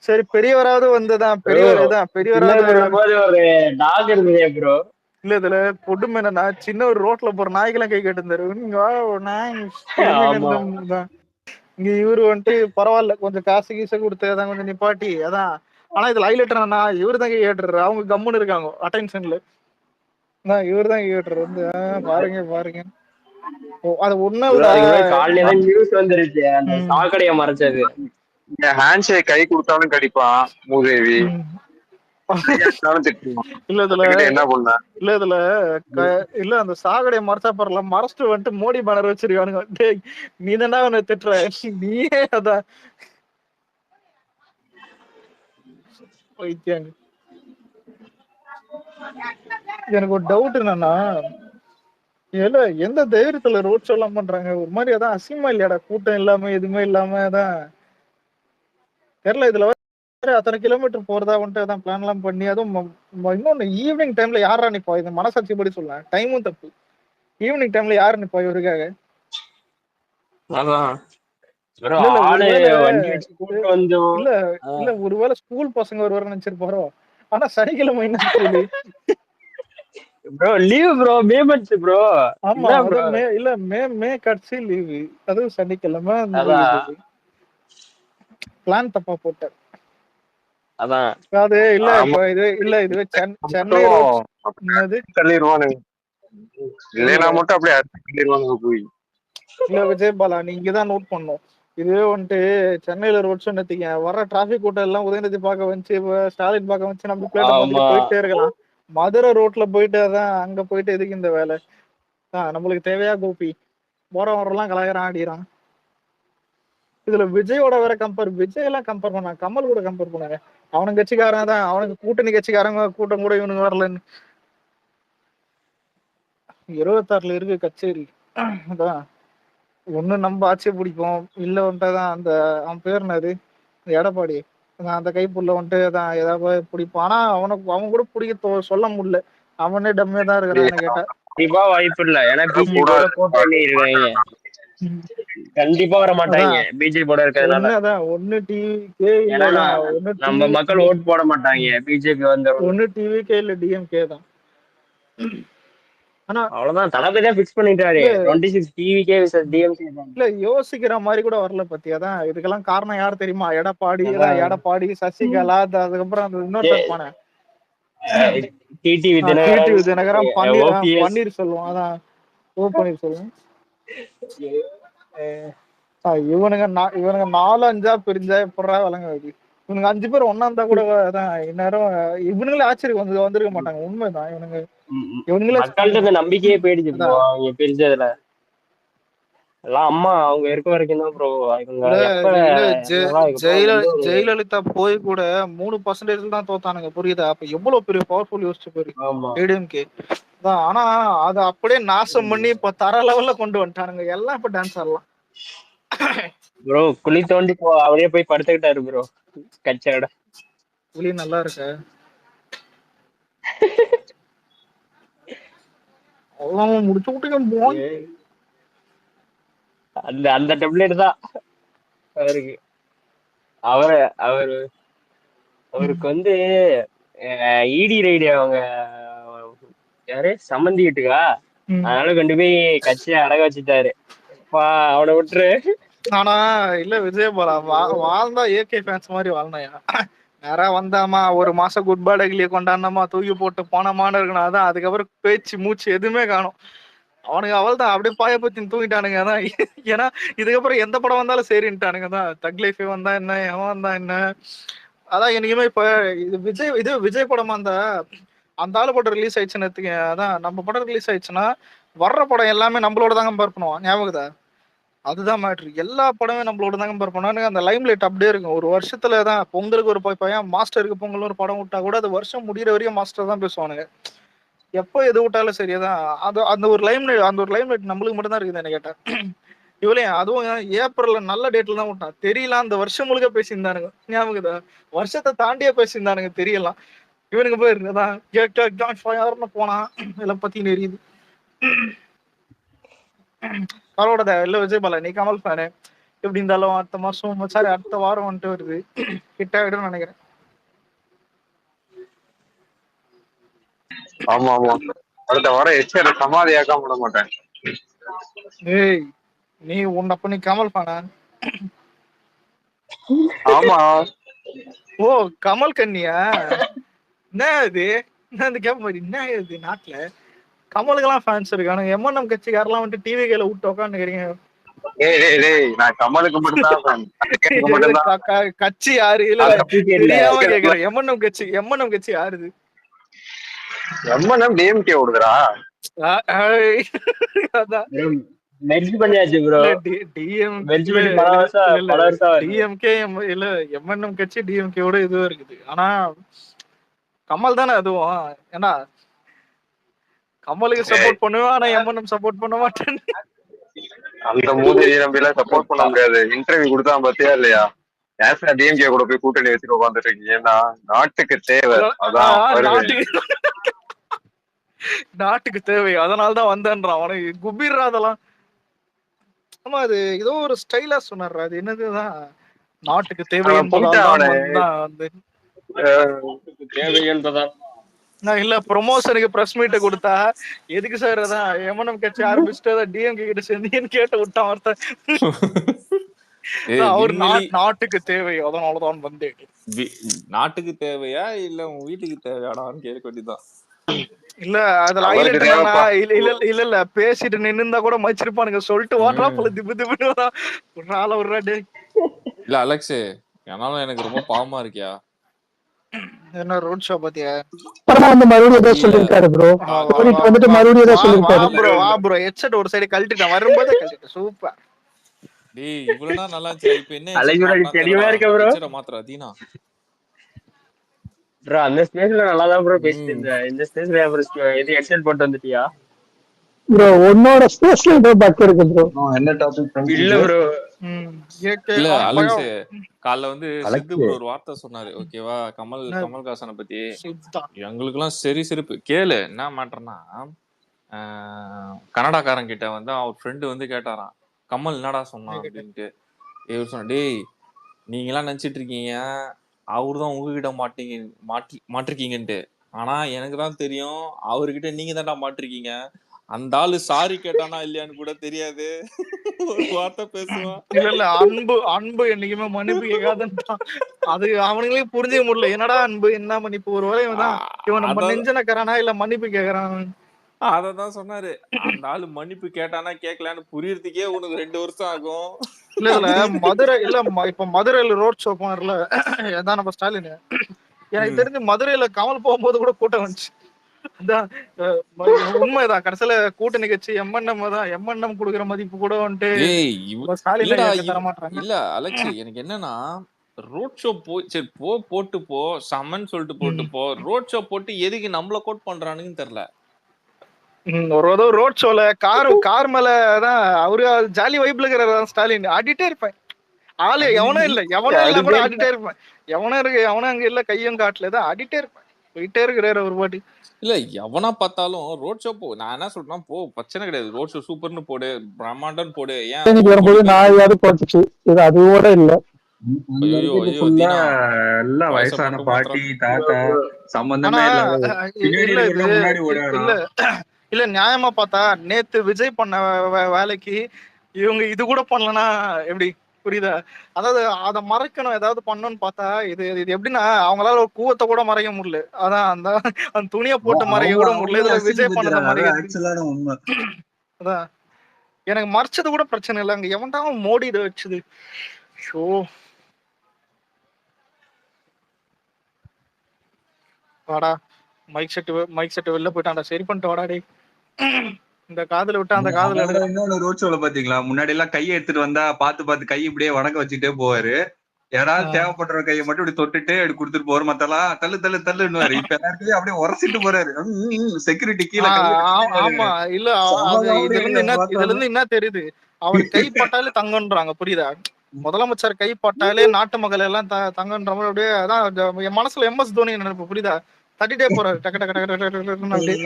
சரி பெரியவராவது வந்துதான், ப்ரோ பெரியவர் இதான் பெரியவராவது சின்னதுல வருவாங்க. இருக்கும்போது ஒரு டாக் இருந்ததே ப்ரோ. இல்ல இதுல கொடுமை என்னன்னா, சின்ன ஒரு ரோட்ல போற நாய்க்கெல்லாம் கை கட்டுந்தாரு. இங்க வா ஒரு நாய் கொடுமைங்க ஆமா இருந்ததுதான். இங்க இவரு வந்துட்டு பரவாயில்ல, கொஞ்சம் காசு கீசு கொடுத்து அதான் கொஞ்சம் நிப்பாட்டி அதான். ஆனா இதுல ஹைலைட் என்னன்னா, இவரு தான் கை கட்டுறாரு, அவங்க கம்முன்னு இருக்காங்க அட்டென்ஷன்ல. இவரு தான் கை கட்டுறாரு வந்து பாருங்க பாருங்க. அது ஒன்ன ப்ரோ. விட அதுக்கு முன்னாடி காலையில தான் நியூஸ் வந்துருச்சு அந்த ம், சாக்கடைய மறைச்சது. ஹேண்ட் ஷேக் கை கொடுத்தாலும் கடிப்பான் மூதேவி. ம். கையாட்டினாலும் திட்டுவான். இல்ல இதுல அதுக்கிட்ட என்ன பண்ண? இல்ல இதுல இல்ல அந்த சாகடைய மறைச்சா பரல, மறைச்சிட்டு வந்துட்டு மோடி பேனர் வச்சிருக்கானுங்க. டேய் நீ தானே அவனை திட்டுற, நீயே அதான் வைத்தியாங்க. எனக்கு ஒரு டவுட் என்னன்னா, இல்ல எந்த தைரியத்துல ரோட் ஷோ எல்லாம் பண்றாங்க? ஒரு மாதிரி அதான் அசிங்கமா இல்லையாடா, கூட்டம் இல்லாம எதுவுமே இல்லாம அதான் தெரியல. இதுல வேற அத்தனை கிலோமீட்டர் போறதா வந்துட்டு அதான் பிளான் எல்லாம் பண்ணி, அதுவும் இன்னொன்னு ஈவினிங் டைம்ல யாரா நிப்பா? இந்த மனசாட்சி படி சொல்ல டைமும் தப்பு. ஈவினிங் டைம்ல யாரு நிப்பா இவருக்காக? அதான் ப்ரோ இல்ல இல்ல ஆளு ஒருவேளை வண்டி வச்சு கூட்டு வந்தோம். இல்ல இல்ல ஒருவேளை ஸ்கூல் பசங்க வருவாருன்னு நினைச்சிருப்பாரோ. ஆனா சனிக்கிழமை என்ன school? Bro leave bro, May month bro. ஆமா என்ன ப்ரோ? அதான் மே இல்ல மே மே கடைசி லீவு, அதுவும் சனிக்கிழமை அதான் லீவு. பிளான் தப்பா போட்டார். அதான் அது இல்ல ஆமா இப்ப இதுவே சென்னை மட்டும் ரோட்ஸ். என்னது? தள்ளிடுவானுங்க. இல்லைன்னா புரியல. மட்டும் அப்படியே அறுத்து தள்ளிடுவானுங்க போய். இல்ல விஜய் பாலா, நீ இங்கதான் நோட் பண்ணும். இதுவே வந்துட்டு சென்னையில ரோட் ஷோ நிறுத்திக்க, வர டிராபிக் கூட்டம் எல்லாம் உதயநிதி பார்க்க வந்துச்சு, ஸ்டாலின் பார்க்க வந்துச்சு, நம்ம பிளேட்டை ஆமா. மாத்திட்டு போயிட்டே இருக்கலாம். மதுரை ரோட்ல போயிட்டு அதான் அங்க போயிட்டு எதுக்கு இந்த வேலை? நம்மளுக்கு தேவையா கோபி? போற வரலாம் கலாய்கிறான் ஆடிறான். இதுல விஜயோட வேற விஜய் எல்லாம் கம்பேர் பண்ண, கமல் கூட கம்பேர் பண்ணாங்க. அவனுக்கு கட்சிக்காரன் தான், அவனுக்கு கூட்டணி கட்சிக்காரங்க கூட்டம் கூட இவனுக்கு வரலன்னு. 26ல இருக்கு கச்சேரி. அதான் ஒண்ணு நம்ம ஆட்சியை பிடிப்போம், இல்ல வந்துட்டுதான் அந்த அவன் பேர் என்னது, எடப்பாடி, அந்த கைப்புள்ள வந்துட்டு தான் ஏதாவது பிடிப்பான். ஆனா அவன் கூட பிடிக்க சொல்ல முடியல. அவனே டம்மே தான் இருக்கிறான் என்ன கேட்டா. கண்டிப்பா வாய்ப்பு இல்ல. ஏன்னா கூட பிஜேபியோட கூட்டணி இருக்காங்க. கண்டிப்பா வர மாட்டாங்க அதான் பிஜேபியோட இருக்கிறதுனால. ஒண்ணு டிவிக்கே ஏன்னா இல்லதான், ஒண்ணு நம்ம டிவி மக்கள் ஓட் போட மாட்டாங்க பிஜேபி வந்தவங்க. ஒண்ணு டிவிக்கே இல்ல டிஎம்கே தான். ஆனா அவ்வளவுதான், தளபதி தான் பிக்ஸ் பண்ணிட்டாரு. இல்ல 26 டிவிக்கே டிஎம்கே தான். இல்ல யோசிக்கிற மாதிரி கூட வரல பத்தியாதான். இதுக்கெல்லாம் காரணம் யார் தெரியுமா? எடப்பாடி தான், அதான் எடப்பாடி, சசிகலா, அதுக்கப்புறம் அந்த இன்னொருத்தர் பானே டிடிவி தினகரன், டிடிவி தினகரன், ஓபிஎஸ். பன்னீர் செல்வம், அதான் பன்னீர் செல்வம். இவனுங்க இவனுங்க 4-5 பிரிஞ்சா எப்படா விளங்குது? இவனுங்க 5 பேர் ஒன்னா இருந்தா கூட அதான் இந்நேரம் இவனுங்களே ஆச்சரியம் வந்திருக்க மாட்டாங்க. உண்மைதான் இவனுங்களே மக்கள்கிட்ட இந்த நம்பிக்கையே போயிடுச்சு ப்ரோ அதான். அவங்க பிரிஞ்சதுல. எல்லாம் அம்மா அவங்க இருக்க வரைக்கும் தான் ப்ரோ. இவங்க இல்ல எப்ப இல்ல என்னதான் இதுக்கப்புறம் வந்து ஒரு ஜெயலலிதா போய் கூட 3% தான் தோத்தானுங்க, புரியுதா? அப்ப எவ்வளவு பெரிய பவர்ஃபுல் யோசிச்சு பாரு ஆமா ஏடிஎம்கே தான். ஆனா அதை அப்படியே நாசம் பண்ணி இப்ப தர லெவல்ல கொண்டு வந்துட்டானுங்க. எல்லாம் இப்ப டான்ஸ் ஆடலாம். ப்ரோ. குழி தோண்டி அவரே போய் படுத்துக்கிட்டாரு ப்ரோ கட்சியோட. புலி நல்லா இருக்க அவ்வளவு முடிச்சு விட்டுங்க. அந்த அந்த டெப்லெட் தான் அவருக்கு. அவரு அவரு அவருக்கு வந்து இடி ரைடு அவங்க யாரு சம்மந்தி வீட்டுக்கா, அதனால கொண்டு போய் கட்சியை அடக வச்சுட்டாரு. அவனை விட்டுரு. ஆனா இல்ல விஜயபாலா வாழ்ந்தா ஏகே ஃபேன்ஸ் மாதிரி வாழ்ந்தாயா? நேரா வந்தாமா ஒரு மாசம் குட் பேட் அகிலிய கொண்டாடினமா, தூக்கி போட்டு போனமான்னு இருக்கணும். அதான் அதுக்கப்புறம் பேச்சு மூச்சு எதுவுமே காணும். அவனுங்க அவள் தான் அப்படியே பாய பத்தி தூங்கிட்டானுங்க. அதான் ஏன்னா இதுக்கப்புறம் எந்த படம் வந்தாலும் சரின்ட்டானுங்க. தான் தக் லைஃப் வந்தா என்ன, எவன் வந்தா என்ன. அதான் என்னைக்குமே இப்ப இது விஜய் படமா இருந்தா அந்த ஆளு படம் ரிலீஸ் ஆயிடுச்சுன்னு எடுத்துக்க, அதான் நம்ம படம் ரிலீஸ் ஆயிடுச்சுன்னா வர்ற படம் எல்லாமே நம்மளோட தாங்க கம்பேர் பண்ணுவோம். ஞாபகதா? அதுதான் மேட்ரு. எல்லா படமே நம்மளோட தாங்க கம்பேர் பண்ணுவானுங்க. அந்த லைம் லைட் அப்படியே இருக்கும். ஒரு வருஷத்துல தான் பொங்கலுக்கு ஒரு பையன், மாஸ்டருக்கு பொங்கல் ஒரு படம் விட்டா கூட அது வருஷம் முடிகிற வரையும் மாஸ்டர் தான் பேசுவானுங்க. எப்போ எது விட்டாலும் சரியாதான். அது அந்த ஒரு லைம் லைட் நம்மளுக்கு மட்டும் தான் இருக்குது என்ன கேட்டா. இவளையும் அதுவும் ஏப்ரல்ல நல்ல டேட்ல தான் விட்டான். தெரியல அந்த வருஷம் முழுக்க பேசியிருந்தானுங்க. ஞாபகதா? வருஷத்தை தாண்டியே பேசியிருந்தானுங்க தெரியலாம். இவனுக்கு போயிருந்ததான் போனா இதெல்லாம் பத்தி எரியுது. கமலோட இல்ல விஜய் பாலா, நீ கமல் ஃபேனு. எப்படி இருந்தாலும் அடுத்த மாசம் சாரி அடுத்த வாரம் வந்துட்டு வருது. ஹிட் ஆயிடும் நினைக்கிறேன். ஆமா ஆமா, அடுத்த வாரம் எச்சர சமாதியாக்காம விட மாட்டேன். ஏய் நீ அப்ப நீ கமல் பானா? ஆமா, ஓ கமல் கண்ணியா? என்ன இது? என்ன இந்த கேப் மாதிரி என்ன இது? நாட்டுல கமலுக்கெல்லாம் ஃபேன்ஸ் இருக்கானு. எம்என்எம் கட்சிக்காரெல்லாம் வந்துட்டு டிவி கையில விட்டு உட்காந்துக்கிறீங்க. டேய் நான் கமலுக்கு மட்டும்தான் மட்டும்தான். கட்சி யாரு? இல்ல தெரியாம கேக்குறேன். எம்என்எம் கட்சி யாருது? எம்என்எம் டிஎம்கே ஓடுதுடா. அதான் மெர்ஜ் பண்ணியாச்சு ப்ரோ. மெர்ஜ் பண்ணி பல வருஷம் டிஎம்கே இல்ல எம்என்எம் கட்சி டிஎம்கேவோட இதுவும் இருக்குது. ஆனா கமல் தானே அதுவும். ஏன்னா கமலுக்கு சப்போர்ட் பண்ணுவேன், ஆனா எம்என்எம் சப்போர்ட் பண்ண மாட்டேன். அந்த மூதேவி நம்பி எல்லாம் சப்போர்ட் பண்ண முடியாது. இன்டர்வியூ கொடுத்தா பாத்தியா இல்லையா? டிஎம்கே கூட போய் கூட்டணி வச்சுட்டு உட்காந்துட்டு இருக்கீங்க. ஏன்னா நாட்டுக்கு தேவை, அதான் நாட்டுக்கு தேவை, அதனாலதான் வந்தேன்றான். அவனுக்கு குபீர்ரா அதெல்லாம். ஆமா அது ஏதோ ஒரு ஸ்டைலா சொன்னார்ரா. அது என்னதுதான் நாட்டுக்கு தேவை என்பதால் நான் இல்ல ப்ரொமோஷனுக்கு பிரஸ் மீட்டை கொடுத்தா எதுக்கு சார் அதான் எம்என்எம் கட்சி ஆரம்பிச்சுட்டு அதான் டிஎம்கே கிட்ட சேர்ந்தீங்கன்னு கேட்டு விட்டான் ஒருத்தன். அவர் நாட்டுக்கு தேவை அதனாலதான் வந்தேன். நாட்டுக்கு தேவையா இல்ல உங்க வீட்டுக்கு தேவையாடான்னு கேட்க வேண்டியதுதான். இல்ல அதுல இல்ல பேசிட்டு நின்னுந்தா கூட மச்சிருப்பானுங்க. சொல்லிட்டு ஓடுறா போல திப்பு திப்பு ஆள விடுறாடே. இல்ல அலெக்ஸ், ஆனாலும் எனக்கு ரொம்ப பாவமா இருக்கியா? என்ன ரோட் ஷோ பாத்தியா? மறுபடியும் ஏதோ சொல்லிருக்காரு ப்ரோ. வந்துட்டு மறுபடியும் ஏதோ சொல்லிருக்காரு ப்ரோ. வா ப்ரோ, ஹெட்செட் ஒரு சைடு கழட்டிட்டேன் வரும்போதே கழட்டிட்டேன். சூப்பர். டேய் இவ்வளவு நாள் நல்லா இருந்துச்சு, இப்போ என்ன அலைகுரா தெளிவா இருக்க ப்ரோ. ஹெட்செட் மாத்திரா தீனா ப்ரோ. அந்த ஸ்பேஸ்ல நல்லா தான் ப்ரோ பேசிட்டு இருந்தேன். இந்த ஸ்பேஸ்ல இது ஹெட்செட் போட்டு வந்துட்டியா ப்ரோ? உன்னோட ஸ்பேஸ்ல ஏதோ பக் இருக்கு ப்ரோ. என்ன டாபிக்? இல்ல ப்ரோ. இல்ல அலெக்ஸ் காலைல வந்து சித்து ப்ரோ ஒரு வார்த்தை சொன்னாரு ஓகேவா, கமல்ஹாசனை பத்தி. எங்களுக்கு எல்லாம் சரி சிரிப்பு. கேளு என்ன மேட்டர்னா, கனடாக்காரன் கிட்ட வந்து அவர் ஃப்ரெண்டு வந்து கேட்டாராம் கமல் என்னடா சொன்னான் அப்படின்ட்டு. இவர் சொன்ன, டேய் நீங்க எல்லாம் நினைச்சிட்டு இருக்கீங்க அவருதான் உங்ககிட்ட மாட்டிருக்கீங்கன்ட்டு. ஆனா எனக்கு தான் தெரியும் அவர்கிட்ட நீங்க தான்டா மாட்டிருக்கீங்க. அந்த ஆளு சாரி கேட்டானா இல்லையான்னு கூட தெரியாது, ஒரு வார்த்தை பேசுவான். இல்ல அன்பு என்னைக்குமே மன்னிப்பு கேட்காதுன்றான். அது அவனுங்களே புரிஞ்சுக்க முடியல. என்னடா அன்பு என்ன மன்னிப்பு? ஒரு வேலை தான் இவன் நம்ம நெஞ்சனக்காரனா இல்ல மன்னிப்பு கேக்குறான். அததான் சொன்னாரு, அந்த ஆளு மன்னிப்பு கேட்டானா கேட்கலான்னு புரியறதுக்கே உனக்கு 2 வருஷம் ஆகும். இல்ல இதுல மதுரை இல்ல இப்ப மதுரையில ரோட் ஷோ போனார்ல அதான் நம்ம ஸ்டாலின். எனக்கு தெரிஞ்சு மதுரையில கமல் போகும்போது கூட கூட்டம் வந்துச்சு. அதான் உண்மைதான். கடைசியில கூட்டணி கட்சி எம்என்எம் தான். எம்என்எம் குடுக்குற மதிப்பு கூட வந்துட்டு ஸ்டாலின் தர மாட்டாங்க. இல்ல அலெக்ஸ் எனக்கு என்னன்னா, ரோட் ஷோ சரி போட்டு போ சமன் சொல்லிட்டு போட்டு போ. ரோட் ஷோ போட்டு எதுக்கு நம்மள கோட் பண்றானுன்னு தெரியல. ஒரு ரோட் ஷோல கார் மேலதான் அவரு ஜாலி வைப்ல இருக்கிற ஸ்டாலின் ஆடிட்டே இருப்பேன். ஆளு எவனும் இல்ல கூட ஆடிட்டே இருப்பேன். எவனும் அங்க இல்ல கையும் காட்டலதான் ஆடிட்டே இருப்பேன். போயிட்டே இருக்கிறாரு ஒரு பாட்டி. இல்ல எவனா பார்த்தாலும் ரோட் ஷோ போ. நான் என்ன சொல்றேன்னா போ, பிரச்சனை கிடையாது. ரோட் ஷோ சூப்பர்னு போடு, பிரம்மாண்டன் போடு. ஏன் வரும்போது நாயாவது போட்டுச்சு, இது அதுவோட இல்ல. எல்லாம் வயசான பாட்டி தாத்தா சம்பந்தமே இல்ல நியாயமா பார்த்தா நேத்து விஜய் பண்ண வேலைக்கு இவங்க இது கூட பண்ணலன்னா எப்படி? புரியுதா? அதாவது அதை மறைக்கணும், ஏதாவது பண்ணணும்னு பார்த்தா இது எப்படின்னா அவங்களால ஒரு கூவத்தை கூட மறைக்க முடியல. அதான் அந்த துணியை போட்டு மறைக்க கூட முடியல. இதுல விஜய் பண்ணத மறைக்க அதான் எனக்கு மறைச்சது கூட பிரச்சனை இல்லை. அங்க எவன்டாவும் மோடி இதை வச்சுது. ஷோ வாடா மைக் செட்டு வெளில போயிட்டான்டா. சரி பண்ணிட்டு வாடா டே. இந்த காதுல விட்டா அந்த காதுல இன்னொன்னு ரோட் ஷோல பாத்தீங்களா, முன்னாடி எல்லாம் கையை எடுத்துட்டு வந்தா பாத்து கை இப்படியே வணக்க வச்சுட்டே போவாரு. யாராவது தேவைப்படுற கையை மட்டும் இப்படி தொட்டுட்டு அப்படி கொடுத்துட்டு போவாரு. மத்தெல்லாம் தள்ளுன்னுவாரு. இப்ப எல்லாருக்குமே அப்படியே உரசிட்டு போறாரு. செக்யூரிட்டி கீழே. ஆமா இல்ல இதுல இருந்து என்ன தெரியுது, அவர் கை பட்டாலே தங்கன்றாங்க. புரியுதா? முதலமைச்சர் கை பட்டாலே நாட்டு மக்கள் எல்லாம் தங்கன்ற மாதிரி அப்படியே. அதான் என் மனசுல MS தோனி நினைப்பு. புரியுதா? தட்டிட்டே போறாரு டக்கு டக்கு டக்கு டக்கு டக்குன்னு அப்படியே.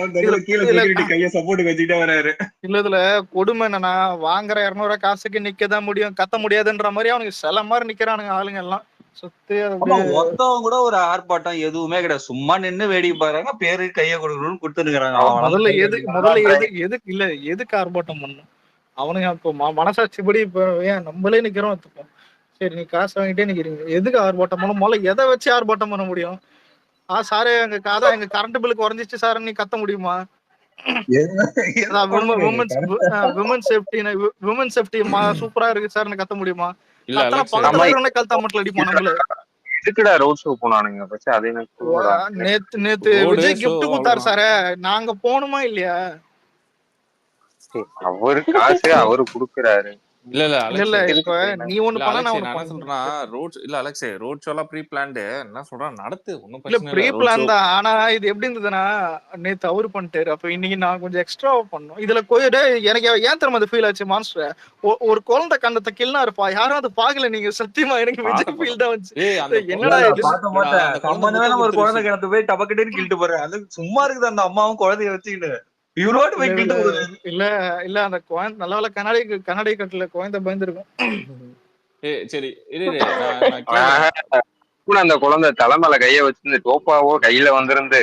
கீழே இதுல கைய சப்போர்ட் வச்சுக்கிட்டே வராரு. இதுல கொடுமை என்னன்னா, வாங்குற 200 காசுக்கு நிக்கதான் முடியும், கத்த முடியாதுன்ற மாதிரி அவனுக்கு சில மாதிரி நிக்கிறானுங்க ஆளுங்க எல்லாம் சுத்தி. ஆமா, ஒருத்தவங்க கூட ஒரு ஆர்ப்பாட்டம் எதுவுமே கிடையாது. சும்மா நின்னு வேடிக்கை பாருங்க, பேரு கைய கொடுக்கணும்னு கொடுத்துருக்காங்க. முதல்ல எதுக்கு இல்ல எதுக்கு ஆர்ப்பாட்டம் பண்ணும் அவனுங்க? இப்போ மனசாட்சிப்படி இப்ப ஏன் நம்மளே நிக்கிறோம் வச்சுப்போம், சரி நீ காசு வாங்கிட்டே நிக்கிறீங்க, எதுக்கு ஆர்ப்பாட்டம் பண்ண? முதல்ல எதை வச்சு ஆர்ப்பாட்டம் பண்ண முடியும்? சாரு எங்க கரண்ட் பில்லு குறைஞ்சிச்சு சார், நீ கத்த முடியுமா? விமன் சேஃப்டி சூப்பரா இருக்கு சார், கத்த முடியுமா? கல்தா மட்டும் அடிப்போம் நம்மள. எதுக்குடா ரோட் ஷோ போனானுங்க? அதே நேத்து விஜய் கிஃப்ட் கொடுத்தாரு சார், நாங்க போகணுமா இல்லையா? அவரு காசு அவரு குடுக்குறாரு. இல்ல இப்ப நீ ஒண்ணு பண்ணா நான் என்ன சொல்றேன், ரோட் இல்ல அலெக்ஸ், ரோட் ஷோலாம் ப்ரீ பிளான்டு. என்ன சொல்றேன், நடத்து, ஒண்ணும் இல்ல பிரச்சனை ப்ரீ இல்ல. பிளான் தான். ஆனா இது எப்படி இருந்ததுன்னா, நேத்து அவரு பண்ணிட்டாரு, அப்ப இன்னைக்கு நான் கொஞ்சம் எக்ஸ்ட்ராவா பண்ணோம். இதுல கோயிடு எனக்கு ஏன் தெரியுமா அது ஃபீல் ஆச்சு? மான்ஸ்டர் ஒரு குழந்தை கண்ணத்தை கிள்னா இருப்பா, யாரும் அது பாக்கல. நீங்க சத்தியமா எனக்கு விஜய் ஃபீல் தான் வந்துச்சு. என்னடா இது? ஒரு குழந்தை கிணத்து போய் டபக்கட்டுன்னு கிள்ட்டு போறேன். அது சும்மா இருக்குது அந்த அம்மாவும் குழந்தைய வச்சுக்கிட்டு. இல்ல இல்ல அந்த குழந்தை நல்ல வேலை கண்ணாடி கட்டல, குழந்தை பயந்துருக்கும். சரி அந்த குழந்தை தலைமையில கைய வச்சிருந்து டோப்பாவோ கையில வந்திருந்து.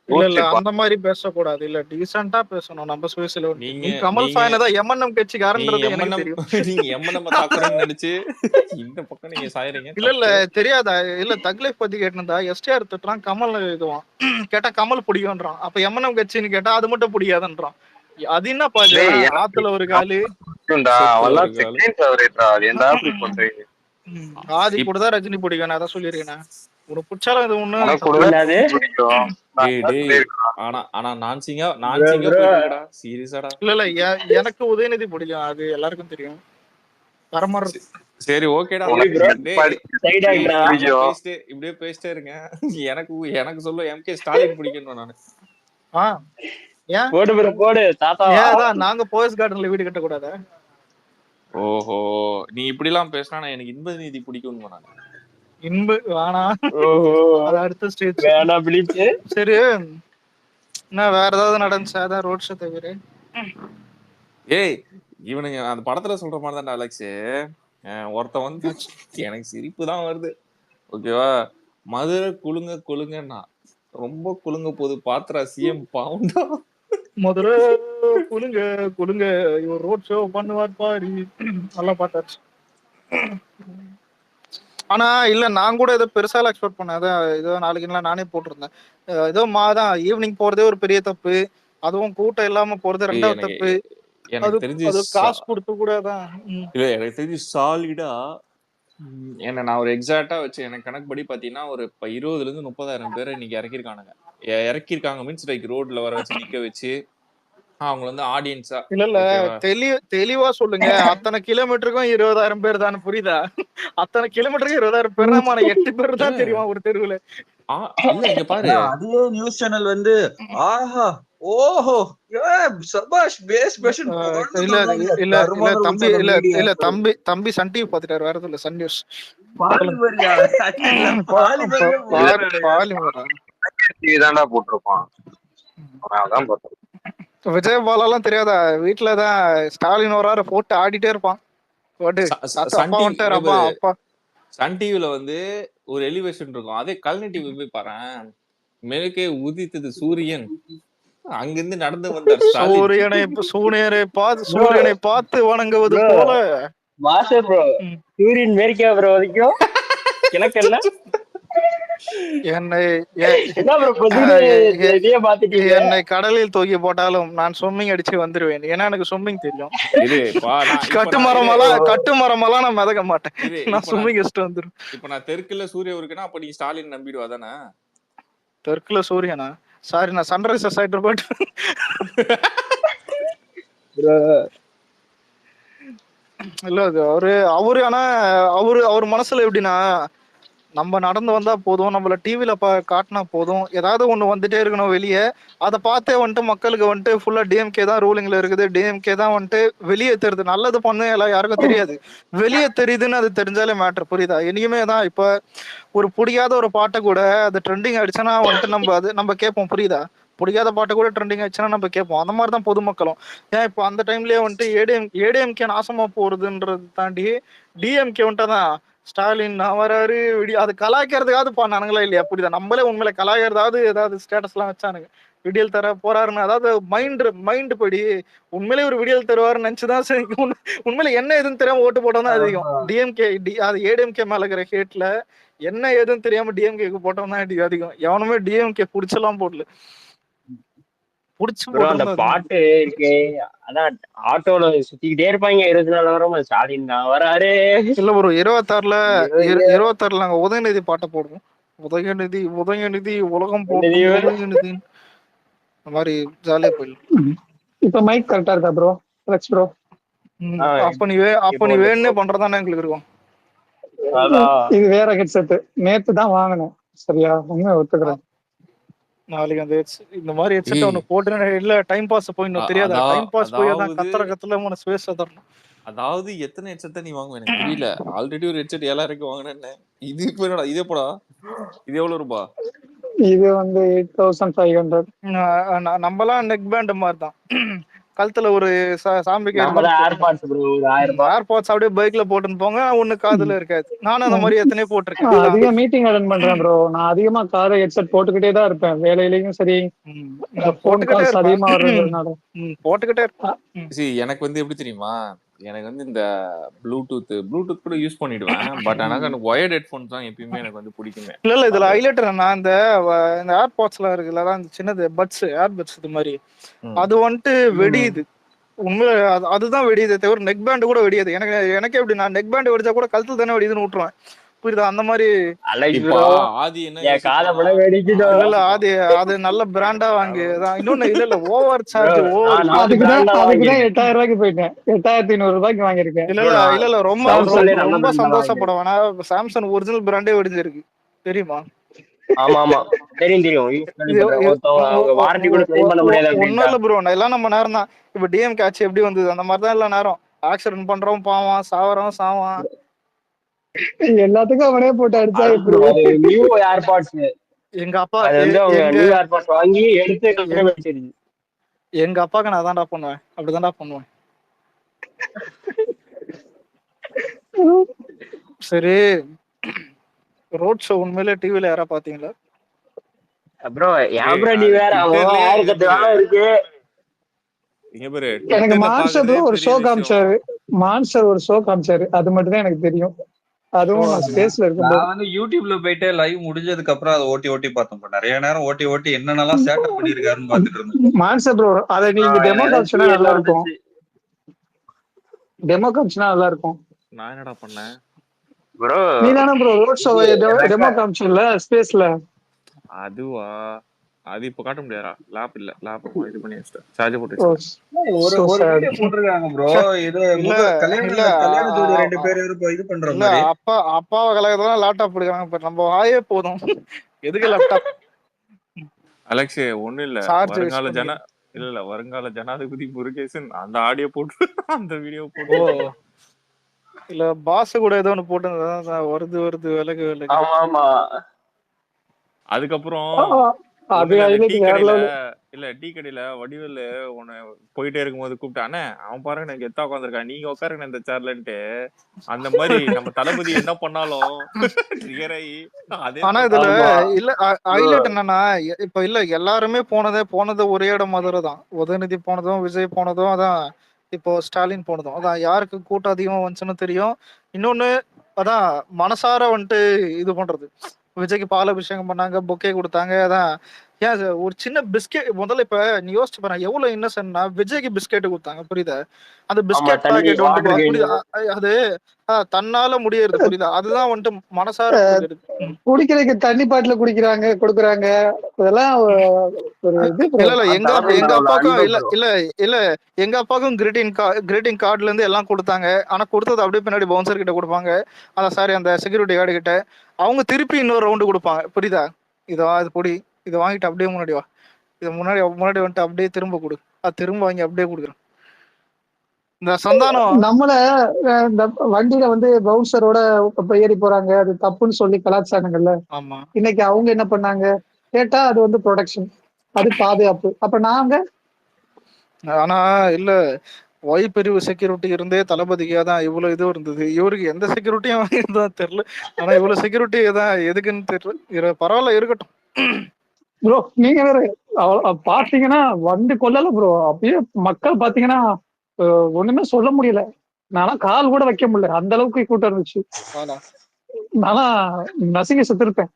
இல்ல அந்த மாதிரி பேசக்கூடாது. இல்ல டீசென்ட்டா பேசணும் நம்ம சுயசில. நீ கமல் ஃபேன் தான், எம்என்எம் கட்சிக்காரன்றது எனக்கு தெரியும். நீங்க எம்என்எம் தாக்குறேன்னு நினைச்சு இந்த பக்கம் நீங்க சாயறீங்க. இல்ல தெரியாதா? இல்ல தக்லைஃப் பத்தி கேட்டிருந்தா எஸ்டிஆர் திட்டுறான், கமல் இதுவான் கேட்டா கமல் பிடிக்கும்ன்றான். அப்ப எம்என்எம் கட்சின்னு கேட்டா அது மட்டும் பிடிக்காதுன்றான். அது என்ன பாரு, ஆத்துல ஒரு காலு ஆதி கூட தான் ரஜினி பிடிக்கும். நான் அதான் சொல்லிருக்கேன். உனக்கு பிடிச்சாலும் இது ஒண்ணு. இல்ல எனக்கு உதயநிதி பிடிக்கும், அது எல்லாருக்கும் தெரியும். பரமர் சரி ஓகேடா, இப்படியே பேசிட்டே இருங்க. எனக்கு சொல்ல எம்கே ஸ்டாலின் பிடிக்கும் நானு. நாங்க போயஸ் கார்டன்ல வீடு கட்ட கூடாதா? ஓஹோ, நீ இப்படி எல்லாம் பேசினா எனக்கு இன்பநிதி பிடிக்கும். அடுத்த ஸ்டேஜ் சரி. என்ன வேற ஏதாவது நடந்துச்சா? அதான் ரோட் ஷோ தவிர. இவனுங்க அந்த படத்துல சொல்ற மாதிரி தான் அலெக்ஸ். ஒருத்த வந்து எனக்கு சிரிப்பு தான் வருது. ஓகேவா, மதுரை குலுங்க குலுங்கன்னா ரொம்ப குலுங்க போது பாத்திரா சிஎம் பாவுண்டா. மதுரை குலுங்க குலுங்க இவர் ரோட் ஷோ பண்ணுவார் பாரு, நல்லா பார்த்தாச்சு. ஆனா இல்ல நான் கூட ஏதோ பெருசா எக்ஸ்பெக்ட் பண்ணேன். அதான் ஏதோ நாளைக்கு நானே போட்டிருந்தேன். ஏதோ மாதான் ஈவினிங் போறதே ஒரு பெரிய தப்பு, அதுவும் கூட்டம் இல்லாம போறது ரெண்டாவது தப்பு. எனக்கு தெரிஞ்சு காசு கொடுத்து கூட தான். இல்ல எனக்கு தெரிஞ்சு சாலிடா என்ன நான் ஒரு எக்ஸாக்டா வச்சு எனக்கு கணக்குப்படி பாத்தீங்கன்னா ஒரு 20,000 to 30,000 பேரை இன்னைக்கு இறக்கிருக்காங்க மீன்ஸ் லைக் ரோட்ல வர வச்சு நிக்க வச்சு அவங்க வந்து ஆடியன்ஸா. இல்ல தெளிவா சொல்லுங்க. அத்தனை கிலோமீட்டருக்கும் 20,000 பேர் தானே, புரியுதா? அத்தனை கிலோமீட்டருக்கு 20,000 பேர் தான், 8 பேர் தான் தெரியும் ஒரு தெருவுல. இல்ல இங்க பாரு, அதே நியூஸ் சேனல் வந்து ஆஹா ஓஹோ சபாஷ் பேஸ் பேஷன். இல்ல தம்பி சன் டிவி பாத்துட்டாரு, வேற இல்ல சன் நியூஸ். தான்டா போட்டிருப்பான். அதான் விஜய் பாலாலாம் தெரியாதா? வீட்டுலதான் ஸ்டாலின் ஒரு போட்டு ஆடிட்டே இருப்பான். சன் டிவில வந்து ஒரு எலிவேஷன் இருக்கும். அதே கல்னி டிவி போய் பாரு, மேற்கே உதித்தது சூரியன், அங்கிருந்து நடந்து வந்தார் சூரியனை பார்த்து வணங்குவது போல. சூரியன் மேற்கே வர வரைக்கும் கிழக்கல்ல என்னை கடலில் தூக்கி போட்டாலும் நான் ஸ்விம்மிங் அடிச்சு வந்துருவேன். ஏன்னா எனக்கு ஸ்விம்மிங் தெரியும். கட்டுமரமெல்லாம் நான் மிதக்க மாட்டேன், நான் ஸ்விம்மிங் அடிச்சுட்டு வந்துருவேன். இப்ப நான் தெற்குல சூரியன் இருக்குன்னா அப்ப நீ ஸ்டாலின் நம்பிடுவா தானே? தெற்குல சூரியனா? சாரி, நான் சன்ரைசர்ஸ் ஆயிட்டு போயிட்டு. இல்ல அது அவரு ஆனா அவர் மனசுல எப்படின்னா, நம்ம நடந்து வந்தா போதும், நம்மள டிவில காட்டினா போதும், ஏதாவது ஒண்ணு வந்துட்டே இருக்கணும் வெளியே. அதை பார்த்தே வந்துட்டு மக்களுக்கு வந்துட்டு ஃபுல்லா டிஎம்கே தான் ரூலிங்ல இருக்குது, டிஎம்கே தான் வந்துட்டு வெளியே தெரியுது. நல்லது பண்ண எல்லாம் யாருக்கும் தெரியாது, வெளியே தெரியுதுன்னு அது தெரிஞ்சாலே மேட்டர். புரியுதா? இனிமே தான் இப்ப ஒரு பிடிக்காத ஒரு பாட்டை கூட அது ட்ரெண்டிங் ஆயிடுச்சுன்னா வந்துட்டு நம்ம கேட்போம். புரியுதா? பிடிக்காத பாட்டை கூட ட்ரெண்டிங் ஆயிடுச்சுன்னா நம்ம கேட்போம். அந்த மாதிரி தான் பொதுமக்களும். ஏன் இப்போ அந்த டைம்லயே வந்துட்டு ஏடிஎம்கே நாசமா போறதுன்றது தாண்டி டிஎம்கே வந்துட்டு தான் ஸ்டாலின் வராரு அது கலாய்க்கிறதுக்காவது பண்ணானுங்களா இல்லையா? புரியுதா? நம்மளே உண்மையில கலாய்க்கிறதாவது ஏதாவது ஸ்டேட்டஸ் எல்லாம் வச்சானுங்க, விடியல் தர போறாருன்னு. அதாவது மைண்ட் படி உண்மையிலே ஒரு விடியல் தருவாருன்னு நினைச்சுதான் சரி. உண்மையில என்ன எதுன்னு தெரியாம ஓட்டு போட்டோம் தான் அதிகம். டிஎம்கே அது ஏடிஎம்கே மேல இருக்கிற ஹேட்ல என்ன ஏதுன்னு தெரியாம டிஎம்கேக்கு போட்டோம் தான் அதிகம். எவனுமே டிஎம்கே புடிச்செல்லாம் போடல, புடிச்சு ப்ரோ அந்த போட்டோம். பாட்டு இருக்கு, அதான் ஆட்டோல சுத்திக்கிட்டே இருப்பாங்க 24 நேரமும் ஸ்டாலின் தான் வராரு. இல்ல ப்ரோ, 26ல நாங்க உதயநிதி பாட்டை போடுவோம். உதயநிதி உலகம் போட்டு உதயநிதி அந்த மாதிரி ஜாலியா போயிடலாம். இப்ப மைக் கரெக்டா இருக்கா ப்ரோ? ப்ரோ அப்ப நீ வேணும்னே பண்றதானே எங்களுக்கு இருக்கும். இது வேற ஹெட்செட், நேத்து தான் வாங்கினேன். சரியா? உண்மை ஒத்துக்கிறேன். நாளைக்கு அந்த இந்த மாதிரி ஹெட்செட் ஒண்ணு போட்டு இல்ல டைம் பாஸ் போய் இன்னும் தெரியாதா? டைம் பாஸ் போய் அதான் கத்தல உன ஸ்பேஸ் தரணும். அதாவது எத்தனை ஹெட்செட் நீ வாங்குவ எனக்கு புரியல. ஆல்ரெடி ஒரு ஹெட்செட் 7000 வாங்கினேன்னு, இது இப்போ என்னடா இதே போடா? இது எவ்வளவு ரூபா? இது வந்து 8500. நம்மலாம் நெக் பேண்ட் மாதிரி தான், கழுத்துல ஒரு சாம்பிக்கு ஏர்பாட்ஸ் அப்படியே பைக்ல போட்டுன்னு போங்க, ஒண்ணு காதுல இருக்காது. நானும் அந்த மாதிரி எத்தனையோ போட்டிருக்கேன். அதிகமா மீட்டிங் அட்டெண்ட் பண்றேன் ப்ரோ. நான் அதிகமா காது ஹெட்செட் போட்டுக்கிட்டே தான் இருப்பேன், வேலையிலயும் சரி, போன் கால்ஸ் அதிகமா வர்றதுனால போட்டுக்கிட்டே இருப்பேன். எனக்கு வந்து எப்படி தெரியுமா, எனக்கு வந்து இந்த ப்ளூடூத் கூட யூஸ் பண்ணிடுவேன். பட் எனக்கு ஒயர்ட் ஹெட்போன்ஸ் தான் எப்பயுமே எனக்கு வந்து பிடிக்குமே. இல்ல இதுல ஹைலைட் என்னன்னா, இந்த ஏர்பாட்ஸ்லாம் இருக்குல்ல, அந்த சின்னது பட்ஸ், ஏர்பட்ஸ் இது மாதிரி, அது வந்துட்டு வெடியுது. உண்மையில அதுதான் வெடியுதே தவிர நெக் பேண்ட் கூட வெடியாது. எனக்கு எப்படி, நான் நெக் பேண்ட் வெடிச்சா கூட கழுத்துல தானே வெடிதுன்னு விட்டுருவேன். புரியுதா? அந்த மாதிரி ஆதி என்ன ஆதி அது நல்ல பிராண்டா வாங்கி இன்னொன்னு இல்ல ஓவர் சார்ஜ் அதுக்குதான் 8000 ரூபாய்க்கு போயிட்டேன். 8500 ரூபாய்க்கு வாங்கிருக்கேன். இல்ல ரொம்ப சந்தோஷப்பட வேணாம். சாம்சங் ஒரிஜினல் பிராண்டே வெடிஞ்சிருக்கு, தெரியுமா? ஒன்னும் இல்ல ப்ரோ, எல்லாம் நம்ம நேரம் தான். இப்ப டிஎம் காட்சி எப்படி வந்தது அந்த மாதிரிதான் எல்லா நேரம் ஆக்சிடென்ட் பண்றோம், பாவான் சாவான், எல்லாத்துக்கும் அவனே போட்டு அடிச்சா. எங்க அப்பா வாங்கி எடுத்து எங்க அப்பாக்கு நான் அதான்டா பண்ணுவேன், அப்படிதான்டா பண்ணுவேன். சரி, ரோட் ஷோ உண்மையிலே டிவில யாரா பாத்தீங்களா? ப்ரோ நீ வேற இருக்கு. எனக்கு மான்ஸ்டர் ஒரு ஷோ காமிச்சாரு, அது மட்டும் தான் எனக்கு தெரியும். அதுவும் நான் ஸ்பேஸ்ல இருக்கும்போது நான் வந்து யூடியூப்ல போயிட்டு லைவ் முடிஞ்சதுக்கு அப்புறம் அதை ஓட்டி பார்த்தோம். நிறைய நேரம் ஓட்டி என்னென்னலாம் செட்டப் பண்ணிருக்காருன்னு பாத்துட்டு இருந்தேன். மான்ஸ்டர் ப்ரோ, அதை நீங்க டெமோ காமிச்சா நல்லா இருக்கும். நான் என்னடா பண்ணேன் ப்ரோ? நீ தானே ப்ரோ ரோட் ஷோ டெமோ காமிச்சல ஸ்பேஸ்ல? அதுவா? அது இப்ப காட்ட முடியாதா? லேப் இது பண்ணி சார்ஜ் போட்டு ஒரு வீடியோ போட்டுருக்காங்க ப்ரோ. இது கல்யாண ஜோடி 2 பேர் இது பண்ற மாதிரி. அப்பாவை கலகத்தான் லேப்டாப் எடுக்கிறாங்க. பட் நம்ம வாயே போதும், எதுக்கு லேப்டாப்? அலெக்ஸ் ஒண்ணு இல்ல, வருங்கால ஜனாதிபதி முருகேசன் அந்த ஆடியோ போட்டு அந்த வீடியோ போட்டு இல்ல பாஸ் கூட ஏதோ ஒண்ணு போட்டு வருது விலகு. ஆமா. அதுக்கப்புறம் டீ கடையில வடிவேலு உன்னை போயிட்டே இருக்கும்போது கூப்பிட்டானே, அவன் பாருங்க எனக்கு எத்தா உட்காந்துருக்கான், நீங்க உட்காருங்க இந்த சேர்லன்ட்டு. அந்த மாதிரி நம்ம தளபதி என்ன பண்ணாலும் ஆனா இதுல இல்ல ஹைலைட் என்னன்னா, இப்ப இல்ல எல்லாருமே போனது ஒரே இடம் மதுரை தான். உதயநிதி போனதும், விஜய் போனதும் அதான், இப்போ ஸ்டாலின் போனதும் அதான். யாருக்கு கூட்டம் அதிகமா வந்துச்சுன்னு தெரியும். இன்னொன்னு அதான் மனசார வந்துட்டு இது பண்றது. விஜய்க்கு பால் அபிஷேகம் பண்ணாங்க, பொக்கே கொடுத்தாங்க. அதான் ஏன் ஒரு சின்ன பிஸ்கெட் முதல்ல இப்ப நீ யோசிச்சு பாரு எவ்வளவு இன்னசென்ட்னா விஜய்க்கு பிஸ்கெட் கொடுத்தாங்க புரியுதா அந்த ஆமா பிஸ்கெட் தண்ணி பாக்கெட் வந்துட்டு வாட்டர் புரியுதா அது தன்னால முடியறது புரியுதா அதுதான் வந்துட்டு மனசார கொடுக்கறது குடிக்கிறதுக்கு தண்ணி பாட்டில கொடுக்குறாங்க இதெல்லாம் ஒரு இது bro. இல்ல எங்க தளபதி எங்க மேல உள்ள அப்பாவுக்கும் அன்பு இல்ல ப்ரோ. இல்ல இல்ல எங்க அப்பாவுக்கும் கிரீட்டிங் கார்டுல இருந்து எல்லாம் கொடுத்தாங்க ஆனா கொடுத்தது அப்படியே பின்னாடி பவுன்சர் கிட்ட கொடுப்பாங்க அதான் சாரி அந்த செக்யூரிட்டி கார்டு கிட்ட அவங்க திருப்பி இன்னொரு ரவுண்டு கொடுப்பாங்க புரியுதா இது பொடி இதை வாங்கிட்டு அப்படியே முன்னாடி வா இது முன்னாடி வந்துட்டு அப்படியே திரும்ப கொடு அது திரும்ப வாங்கி அப்படியே கொடுக்குறேன் இந்த சந்தானம் நம்மள இந்த வண்டியில வந்து பவுன்சரோட ஏறி போறாங்க அது தப்புன்னு சொல்லி கலாச்சாரங்கள்ல ஆமா இன்னைக்கு அவங்க என்ன பண்ணாங்க கேட்டா அது வந்து ப்ரொடெக்ஷன் அது பாதுகாப்பு அப்ப நாங்க ஆனா இல்ல ஒய் பிரிவு செக்யூரிட்டி இருந்தே தளபதிக்கா தான் இவ்வளவு இது இருந்தது இவருக்கு எந்த செக்யூரிட்டியும் வாங்கியிருந்தா தெரியல ஆனா இவ்வளவு செக்யூரிட்டி தான் எதுக்குன்னு தெரியல பரவாயில்ல இருக்கட்டும் ப்ரோ நீங்க வேற பாத்தீங்கன்னா வந்து கொல்லல ப்ரோ அப்படியே மக்கள் பாத்தீங்கன்னா ஒண்ணுமே சொல்ல முடியல நானா கால் கூட வைக்க முடியல அந்த அளவுக்கு கூட்டம் இருந்துச்சு நானா நசுங்கி செத்துருப்பேன்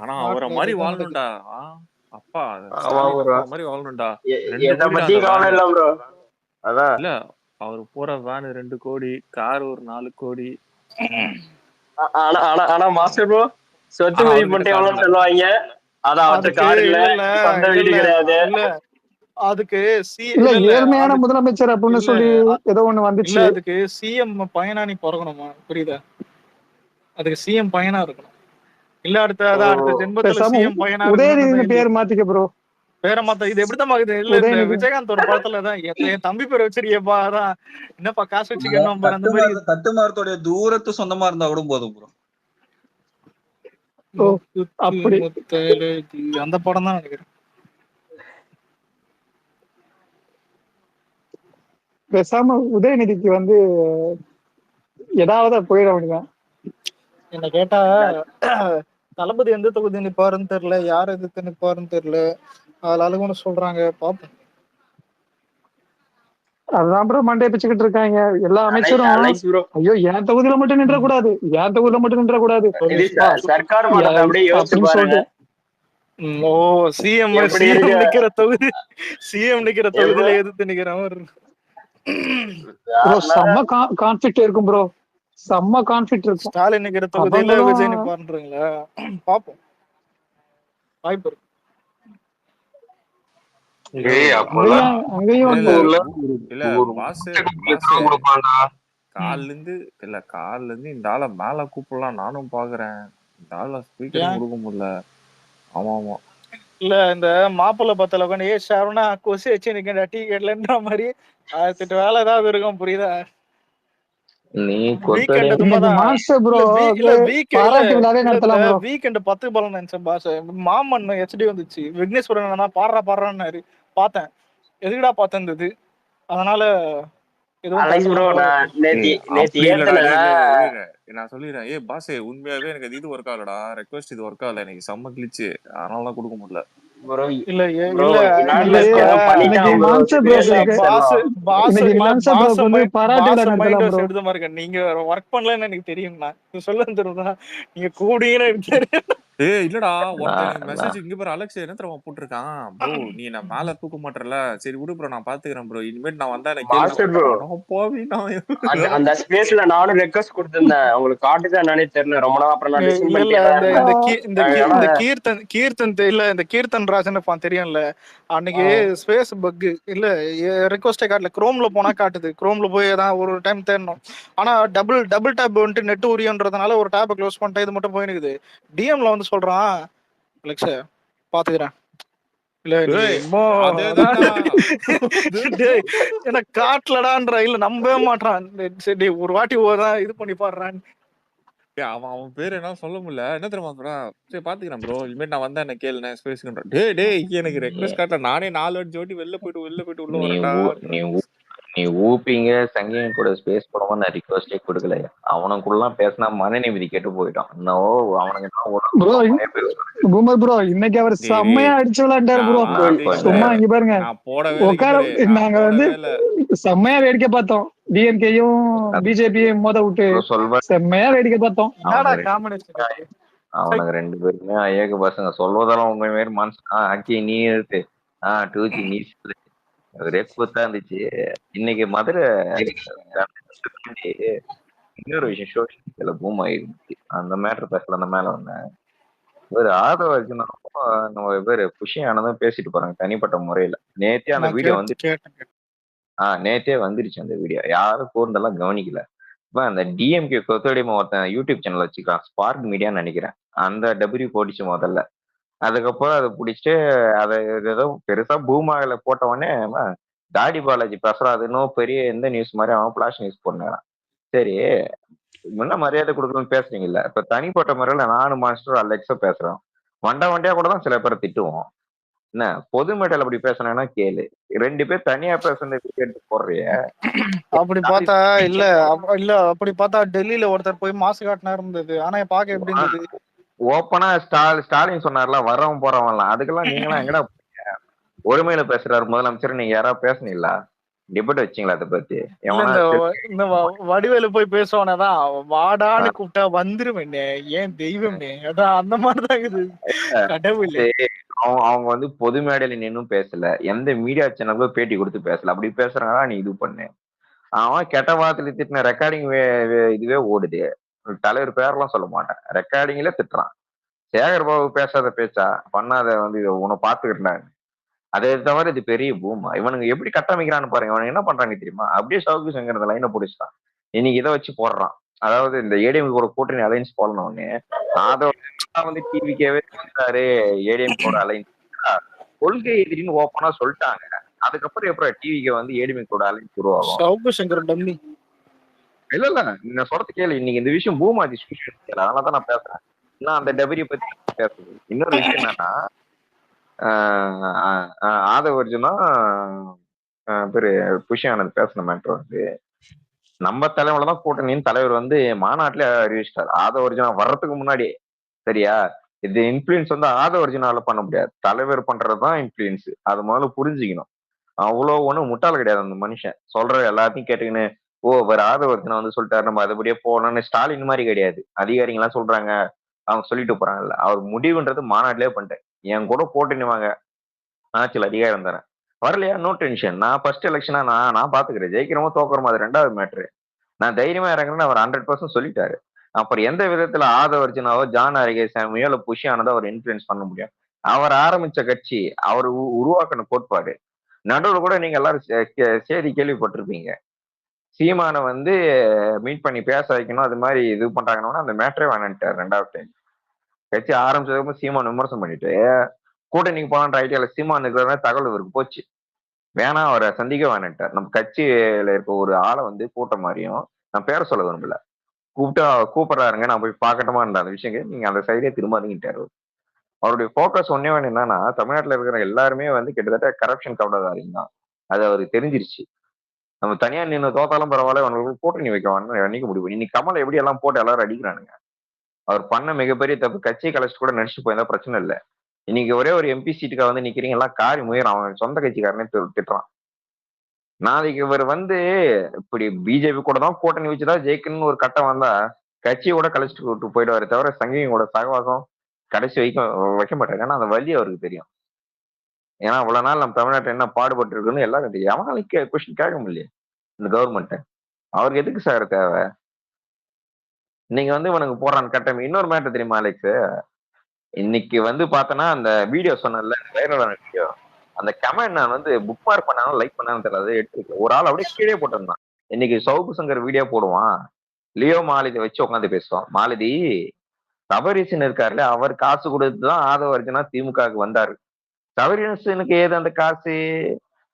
ஆனா அவரை மாதிரி வாழணும்டா அப்பா ஆமா ப்ரோ. மாதிரி வாழணும்டா எதை பத்தி கவலை இல்ல ப்ரோ. அதான் இல்ல அவர் போற வேன் 2 கோடி கார் ஒரு 4 கோடி ஆனா ஆனா ஆனா மாஸ்டர் ப்ரோ சொத்து ஆனா மதிப்பு அவர்கிட்ட மட்டும் கார் எவ்வளவு இல்ல சொல்லுவாங்க அதான் அவர்கிட்ட அதுக்கு கார் இல்ல இல்ல சொந்த இல்ல வீடு இல்ல கிடையாது. இல்ல அதுக்கு இல்ல இல்ல ஏழ்மையான அதுக்கு முதலமைச்சர் அப்படின்னு இல்ல சொல்லி ஏதோ ஒண்ணு இல்ல வந்துச்சு அதுக்கு சிஎம் பையனா நீ பிறக்கணுமா புரியுதா அதுக்கு சிஎம் பையனா இருக்கணும் இல்ல அடுத்த ஜென்மத்துல பேசாம சிஎம் பையனா இருக்கணும்னு உதயநிதினு இல்லையா பேர் மாத்திக்க ப்ரோ. பேரை மாத்த இது எப்படிதான் பாக்குது இல்ல இந்த உதயநிதி விஜயகாந்த் ஒரு படத்துலதான் என் தம்பி பேர் வச்சிருக்கியப்பா அதான் என்னப்பா காசு வச்சுக்கணும் பாரு அந்த மாதிரி கட்டுமரத்துடைய தூரத்து சொந்தமா இருந்தா கூட போதும் ப்ரோ. ஓ முத்துக்கு அப்படி முத்தழகி அந்த படம் தான் நினைக்கிறேன் பேசாம உதயநிதிக்கு வந்து ஏதாவது போயிட வேண்டியதான். என்ன கேட்டா தளபதி எந்த தொகுதி நிப்பாருன்னு தெரியல யார் எதிர்த்து நிப்பாருன்னு தெரியல அதுல அழுகுன்னு சொல்றாங்க பாப்போம் அதுதான் ப்ரோ மண்டையை பிச்சுக்கிட்டு இருக்காங்க எல்லா அமைச்சரும். அலைஸ் ப்ரோ ஐயோ என் தொகுதியில மட்டும் நின்ற கூடாது என் தொகுதியில மட்டும் நின்ற கூடாது இது சர்க்கார் மட்டத்தை அப்படியே யோசிச்சு அப்படின்னு பாருங்க சொல்லிட்டு ஓ சிஎம் எப்படி இருக்கு நிக்கிற தொகுதி சிஎம் நிக்கிற எப்ப தொகுதியில எதிர்த்து நிக்கிறவன் ப்ரோ யாருன்னா செம்ம கான்ஃபிளிக்ட் இருக்கும் ப்ரோ செம்ம கான்ஃபிளிக்ட் இருக்கும் ஸ்டாலின் நிக்கிற தொகுதியில அவங்களும் விஜய் நிப்பாருன்றீங்களா பாப்போம் வாய்ப்பு இருக்கு ஏய் அப்பதான் அங்கேயும் இல்ல வந்து இல்ல ஒரு பாஸ் பணம் கொடுப்பான்டா. கால்ல இருந்து இந்த ஆளை மேல கூப்பிடலாம் நானும் பாக்குறேன் இந்த ஆளை ஸ்பீக்கரும் ஏன் கொடுக்க முடியல ஆமா ஆமா இல்ல இந்த மாப்பிள்ளை பத்தல உட்காந்து ஏ ஷாருனா கொசு வச்சு நிக்கிற டீ கேட்லன்ற மாதிரி 1008 வேலை ஏதாவது இருக்கும் புரியுதா நீ கொத்தடி வீக்கெண்ட் இன்னைக்கு சும்மாதான் மாஸ்டர் ப்ரோ இல்ல வீக் இல்ல பாராட்டு விழாவே இல்ல இந்த நடத்தலாம் ப்ரோ. வீக்கெண்ட் 10 பலம் நினைச்சேன் பாஸ் மாமன் ஹெச்டி வந்துச்சு விக்னேஸ்வரன் பாடுறான்னாரு பார்த்தேன் எதுக்குடா பார்த்தது அதனால எதுவும் அலைஸ் ப்ரோ தப்புலாம் போல நான் இருக்கு நேத்தி அப்படி இல்லடா ஏத்தன இல்ல நான் சொல்லிடுறேன் பாஸ் உண்மையாவே எனக்கு இது ஒர்க் ஆகலடா ரெக்வஸ்ட் இது ஒர்க் ஆகல எனக்கு செம்ம கிழிச்சு அதனாலதான் கொடுக்க முடியல ப்ரோ இல்ல ப்ரோ இல்ல இல்ல இன்னைக்கு ஏதோ இன்னைக்கு பண்ணிட்டான் ப்ரோ மான்சர் இல்ல ப்ரோக்கு பாஸ் பாஸ் இன்னைக்கு இல்ல மான்சர் ப்ரோக்கு வந்து பாராட்டு விழா பாஸ் மைண்ட் நடத்தலாம் வாஷ் ப்ரோ. எடுத்த மாதிரி இருக்கேன் நீங்க ஒர்க் பண்ணலன்னு எனக்கு தெரியும்ண்ணா சொல்ல தெரியுதா நீங்க கூடியன்னு எனக்கு தெரியும் இல்லடா ஒருத்தன் எனக்கு மெசேஜ் இங்க பாரு அலெக்ஸ் என்ன தெரியுமா போட்டிருக்கான் ப்ரோ நீ நான் மேல தூக்க மாட்டேறல சரி விடு ப்ரோ நான் பாத்துக்கிறேன் ப்ரோ இனிமேட்டு நான் வந்தா எனக்கு மாஸ்டர் ப்ரோ அந்த ஸ்பேஸ்ல நானும் ரெக்வஸ்ட் கொடுத்திருந்தேன் உங்களுக்கு காட்டுதா என்னன்னே தெரியல ரொம்ப நாள் அப்புறம் நான் லிசன் இல்ல இல்ல பண்ணிட்டே இந்த இருந்தேன் இந்த கீர்த்தன் இல்ல இந்த கீர்த்தன் ராஜன் தெரியும்ல அன்னைக்கு ஸ்பேஸ் பக் இல்ல ரெக்வஸ்டே காட்டல குரோம்ல போனா காட்டுது குரோம்ல போய் ஏதாவது ஒரு டைம் தேடணும் ஆனா டபுள் டேப் வந்துட்டு நெட் உரியன்றதுனால ஒரு டேப்பை க்ளோஸ் பண்ணிட்டு இது மட்டும் போயிருக்குது டிஎம்ல வந்து சொல்றான் அலெக்ஸ் பாத்துக்கிறேன் இல்ல நீ என்ன காட்டலடான்ற இல்ல நம்பவே மாட்டான் சரி ஒரு வாட்டி இது பண்ணி பாடுறான் அவன் பேரு என்ன சொல்ல முடியல என்ன தெரியுமா சொல்றான் சரி பாத்துக்கிறேன் ப்ரோ இனிமேட்டு நான் வந்தா என்ன கேளு ஸ்பேஸ்க்குன்ற டேய் எனக்கு ரெக்வஸ்ட் காட்டல நானே 4 வாட்டி ஜோடி வெளில போயிட்டு உள்ள வரேன்டா நீ ஊப்பிங்க சங்கிங்க கூட ஸ்பேஸ் போடாம நான் ரிக்வஸ்டே கொடுக்கல. அவனுக்குள்ளலாம் பேசினா மன நிம்மதி கெட்டு போயிட்டான். இன்னும் அவனுக்கு ப்ரோ பூமர் ப்ரோ இன்னைக்கு அவர் டேய் செம்மையா அடிச்சு விளையாண்டாரு ப்ரோ. சும்மா இங்க பாருங்க நான் போடவே உட்கார இல்லை நாங்க வந்து செம்மையா வேடிக்கை பார்த்தோம். டிஎம்கேயும் பிஜேபியும் மோத விட்டு சொல்வேன். செம்மையா வேடிக்கை பார்த்தோம். என்னடா காம்பினேஷன் அவனுக்கு 2 பேருமே ஐயக்க பசங்க சொல்வதெல்லாம் உங்க மாரி மனசு அக்கி நீ இருக்கு டூச்சி நீ சொல்லு. ஒரே கூத்தா இருந்துச்சு. இன்னைக்கு மதுரை இன்னொரு விஷயம் சோசியல் மீடியால பூம் ஆயிருந்துச்சு. அந்த மேட்டர் பேசல, அந்த மேல வந்தேன். இவர் ஆதவ அர்ஜுனும் நம்ம பேரு புஷி ஆனதும் பேசிட்டு போறாங்க தனிப்பட்ட முறையில. நேத்தே அந்த வீடியோ வந்து நேத்தே வந்துருச்சு அந்த வீடியோ. யாரும் கூர்ந்தெல்லாம் கவனிக்கல. அந்த டிஎம்கே கொத்தடிமை ஒருத்தன் யூடியூப் சேனல் வச்சுக்கலாம், ஸ்பார்க் மீடியான்னு நினைக்கிறேன். அந்த டபிள்யூ போட்டுச்சு முதல்ல. அதுக்கப்புறம் அதை பிடிச்சிட்டு அதை ஏதோ பெருசா பூமாவில போட்ட உடனே தாடி பாலாஜி பேசுறாதுன்னு பெரிய எந்த நியூஸ் மாதிரி அவன் பிளாஷ் நியூஸ் போடுறான். சரி முன்ன மரியாதை கொடுக்கணும்னு பேசுறீங்கல்ல, இப்ப தனிப்பட்ட முறையில நானும் மாஸ்டர் அலெக்ஸா பேசுறோம். வண்டியா கூட தான் சில பேரை திட்டுவோம். என்ன பொது மேடையில அப்படி பேசணும்னா கேளு. 2 பேர் தனியா பேசுறது எடுத்து போடுறிய. அப்படி பார்த்தா இல்ல அப்படி பார்த்தா டெல்லியில ஒருத்தர் போய் மாசு காட்டினா இருந்தது. ஆனா பாக்க எப்படி இருந்தது? ஓப்பனா ஸ்டாலின் சொன்னார்ல வரவன் போறவன்லாம், அதுக்கெல்லாம் நீங்களாம் எங்கடா ஒருமையில பேசுறாரு முதலமைச்சர். நீங்க யாராவது பேசுனீங்களா? டிபேட் வச்சீங்களா அதை பத்தி? இந்த வடிவேலு போய் பேசுவானதான் வாடான்னு கூப்பிட்டா வந்துருவேன் ஏன் தெய்வமே, அதான் அந்த மாதிரிதான் இருக்குது கடவுள். அவங்க வந்து பொது மேடையில நின்னும் பேசல, எந்த மீடியா சேனலுக்கும் பேட்டி கொடுத்து பேசல. அப்படி பேசுறாங்களா நீ இது பண்ணு. அவன் கெட்ட வார்த்தையில திட்டின ரெக்கார்டிங் இதுவே ஓடுது. தலைவர் பேரெல்லாம் சொல்ல மாட்டேன், ரெக்கார்டிங்ல திட்டுறான். சேகர் பாபு பேசாத பேச்சா பண்ணாத வந்து உன்னை பாத்துக்கிட்டாங்க. அதை தவிர இது பெரிய பூமா. இவனுங்க எப்படி கட்டமைக்கிறான்னு பாருங்க. இவனுக்கு என்ன பண்றாங்க தெரியுமா? அப்படியே சவுக்கு சங்கர் இந்த லைனை பிடிச்சிட்டான். இன்னைக்கு இதை வச்சு போடுறான். அதாவது இந்த ஏடிஎம் கூட கூட்டணி அலைன்ஸ் போடணும்னு வந்து டிவிக்கவே சொல்லிட்டாரு. ஏடிஎம் கூட அலைன்ஸ் கொள்கை எதிரின்னு ஓப்பனா சொல்லிட்டாங்க. அதுக்கப்புறம் எப்பறம் டிவிக்கு வந்து ஏடிஎம் கூட அலைன்ஸ் உருவாகும்? சவுக்கு சங்கர் டம்மி இல்ல நான் சொல்றது கேளு. இன்னைக்கு இந்த விஷயம் பூமா டிஸ்கஷன், அதனாலதான் நான் பேசுறேன். நான் அந்த டபிள்யூ பத்தி பேசுறேன். இன்னொரு விஷயம் என்னன்னா, ஆதவ அர்ஜுனா பேரு புஷி ஆனந்த் பேசின மேட்டர் வந்து நம்ம தலைவர்ல தான் கூட்டணின்னு தலைவர் வந்து மாநாட்டிலே அறிவிச்சிட்டார். ஆதவ அர்ஜுனா வர்றதுக்கு முன்னாடி. சரியா? இது இன்ஃபுளுன்ஸ் வந்து ஆதவ அர்ஜுனால பண்ண முடியாது, தலைவர் பண்றதுதான் இன்ஃபுளுன்ஸ். அது முதல்ல புரிஞ்சுக்கணும். அவ்வளவு ஒண்ணும் முட்டாள் கிடையாது அந்த மனுஷன். சொல்ற எல்லாத்தையும் கேட்டுக்கின்னு வேற ஆதவ அர்ஜுனா வந்து சொல்லிட்டாரு நம்ம அதுபடியே போகணும்னு ஸ்டாலின் மாதிரி கிடையாது. அதிகாரிங்கெல்லாம் சொல்றாங்க, அவங்க சொல்லிட்டு போறாங்கல்ல. அவர் முடிவுன்றது மாநாட்டிலே பண்ணிட்டேன். என் கூட கூட்டணி வாங்க, ஆட்சியில் அதிகாரம் தரேன். வரலையா நோ டென்ஷன். நான் ஃபர்ஸ்ட் எலெக்ஷனா நான் பாத்துக்கிறேன். ஜெயிக்கிறோமோ தோக்குறோமோ அது 2வது மேட்ரு. நான் தைரியமா இறங்குறேன்னு அவர் 100% சொல்லிட்டாரு. அப்புறம் எந்த விதத்துல ஆதவ அர்ஜுனாவோ ஜான் அரிகேசாமியோ இல்ல புஷி ஆனதோ அவர் இன்ஃபுளுன்ஸ் பண்ண முடியும்? அவர் ஆரம்பிச்ச கட்சி, அவர் உருவாக்கின கோட்பாடு. நடுவில் கூட நீங்க எல்லாரும் செய்தி கேள்விப்பட்டிருப்பீங்க. சீமானை வந்து மீட் பண்ணி பேச வைக்கணும், அது மாதிரி இது பண்றாங்கன்னா அந்த மேட்டரே வேணான்ட்டார். 2வது டைம் கட்சி ஆரம்பிச்சதுக்கு சீமான் விமர்சனம் பண்ணிட்டு கூட்டணிக்கு போனான்ற ஐடியால சீமான் இருக்கிற தகவல் இவருக்கு போச்சு. வேணா அவரை சந்திக்க வேணான்ட்டார். நம்ம கட்சியில இருக்க ஒரு ஆளை வந்து கூட்ட மாதிரியும், நான் பேரை சொல்ல விரும்பல, கூப்பிடுறாருங்க நான் போய் பார்க்கட்டுமா அந்த விஷயம் நீங்க அந்த சைடே திரும்பாதீங்கிட்டாரு. அவருடைய போக்கஸ் ஒன்னே ஒன்று என்னன்னா, தமிழ்நாட்டுல இருக்கிற எல்லாருமே வந்து கிட்டத்தட்ட கரப்ஷன் கவலைதாரிங்க தான். அது அவருக்கு தெரிஞ்சிருச்சு. நம்ம தனியா நின்று தோத்தாலும் பரவாயில்ல, அவங்களுக்கு கூட்டணி வைக்கவான்னு என்னைக்கு முடிவு. இன்னைக்கு கமலை எப்படி எல்லாம் போட்டு எல்லாரும் அடிக்கிறானுங்க. அவர் பண்ண மிகப்பெரிய தப்பு. கட்சியை கலைச்சிட்டு கூட நினைச்சு போயிருந்தா பிரச்சனை இல்லை. இன்னைக்கு ஒரே ஒரு எம்பி சீட்டுக்காக வந்து நிக்கிறீங்க எல்லாம் காரி முயற அவன் சொந்த கட்சிக்காரனே திட்டுறான். நாளைக்கு இவர் வந்து இப்படி பிஜேபி கூட தான் கூட்டணி வச்சுதான் ஜெயிக்கணும்னு ஒரு கட்டம் வந்தா கட்சியை கூட கழிச்சிட்டு விட்டு போயிடுவாரு தவிர சங்கிங்க கூட சகவாசம் கடைசி வைக்க மாட்டாரு. ஏன்னா அந்த வழி அவருக்கு தெரியும். ஏன்னா இவ்வளவு நாள் நம்ம தமிழ்நாட்டை என்ன பாடுபட்டு இருக்குன்னு எல்லாரும் தெரியும். எவனாலும் கொஸ்டின் கேட்க முடியல இந்த கவர்மெண்ட். அவருக்கு எதுக்கு சார் தேவை? நீங்க வந்து இவனுக்கு போடுறான்னு கட்டம். இன்னொரு மேட்டர் தெரியுமா அலெக்ஸ்? இன்னைக்கு வந்து பார்த்தோன்னா அந்த வீடியோ சொன்னல வைரலான வீடியோ, அந்த கமெண்ட் நான் வந்து புக் மார்க் பண்ணாலும் லைக் பண்ணாலும் தெரியல, எடுத்துருக்கு. ஒரு ஆள் அப்படியே கீழே போட்டிருந்தான். இன்னைக்கு சவுக்கு சங்கர் வீடியோ போடுவான், லியோ மாலதி வச்சு உட்காந்து பேசுவான். மாலதி சபரீசன் இருக்காருல்ல, அவர் காசு கொடுத்துதான் ஆதவ அர்ஜுனா திமுகவுக்கு வந்தாரு. சபரீசனுக்கு ஏது அந்த காசு?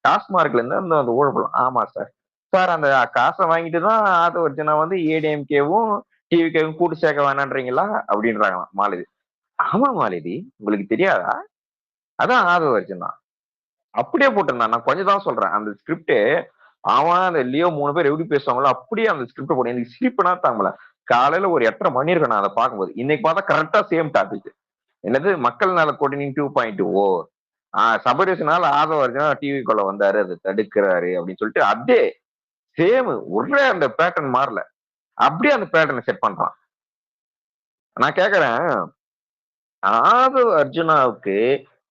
டாஸ்மார்க்ல இருந்து அந்த ஊழல். ஆமா சார். சார் அந்த காசை வாங்கிட்டு தான் ஆதவ அர்ஜுனா வந்து ஏடிஎம்கேவும் டிவிகேவும் கூட்டு சேர்க்க வேணான்றீங்களா அப்படின்றாங்களாம் மாலதி. ஆமா மாலதி, உங்களுக்கு தெரியாதா? அதான் ஆதவ அர்ஜுனா அப்படியே போட்டிருந்தான். நான் கொஞ்சம் தான் சொல்றேன். அந்த ஸ்கிரிப்ட் அவன் அந்த லியோ 3 பேர் எப்படி பேசுவாங்களோ அப்படியே அந்த ஸ்கிரிப்ட் போட எனக்கு சிரிப்புனா தாங்கல. காலையில ஒரு 8:30 மணி இருக்கும் நான் அதை பார்க்கும்போது. இன்னைக்கு பார்த்தா கரெக்டா சேம் டாபிக். என்னது மக்கள் நல கோடினிங் 2.0. சபரீஷனால ஆதவ அர்ஜுனா டிவிக்குள்ள வந்தாரு, அதை தடுக்கிறாரு அப்படின்னு சொல்லிட்டு அதே சேம் ஒரே அந்த பேட்டர்ன் மாறல. அப்படியே அந்த பேட்டர்னை செட் பண்றான். நான் கேக்குறேன், ஆதவ அர்ஜுனாவுக்கு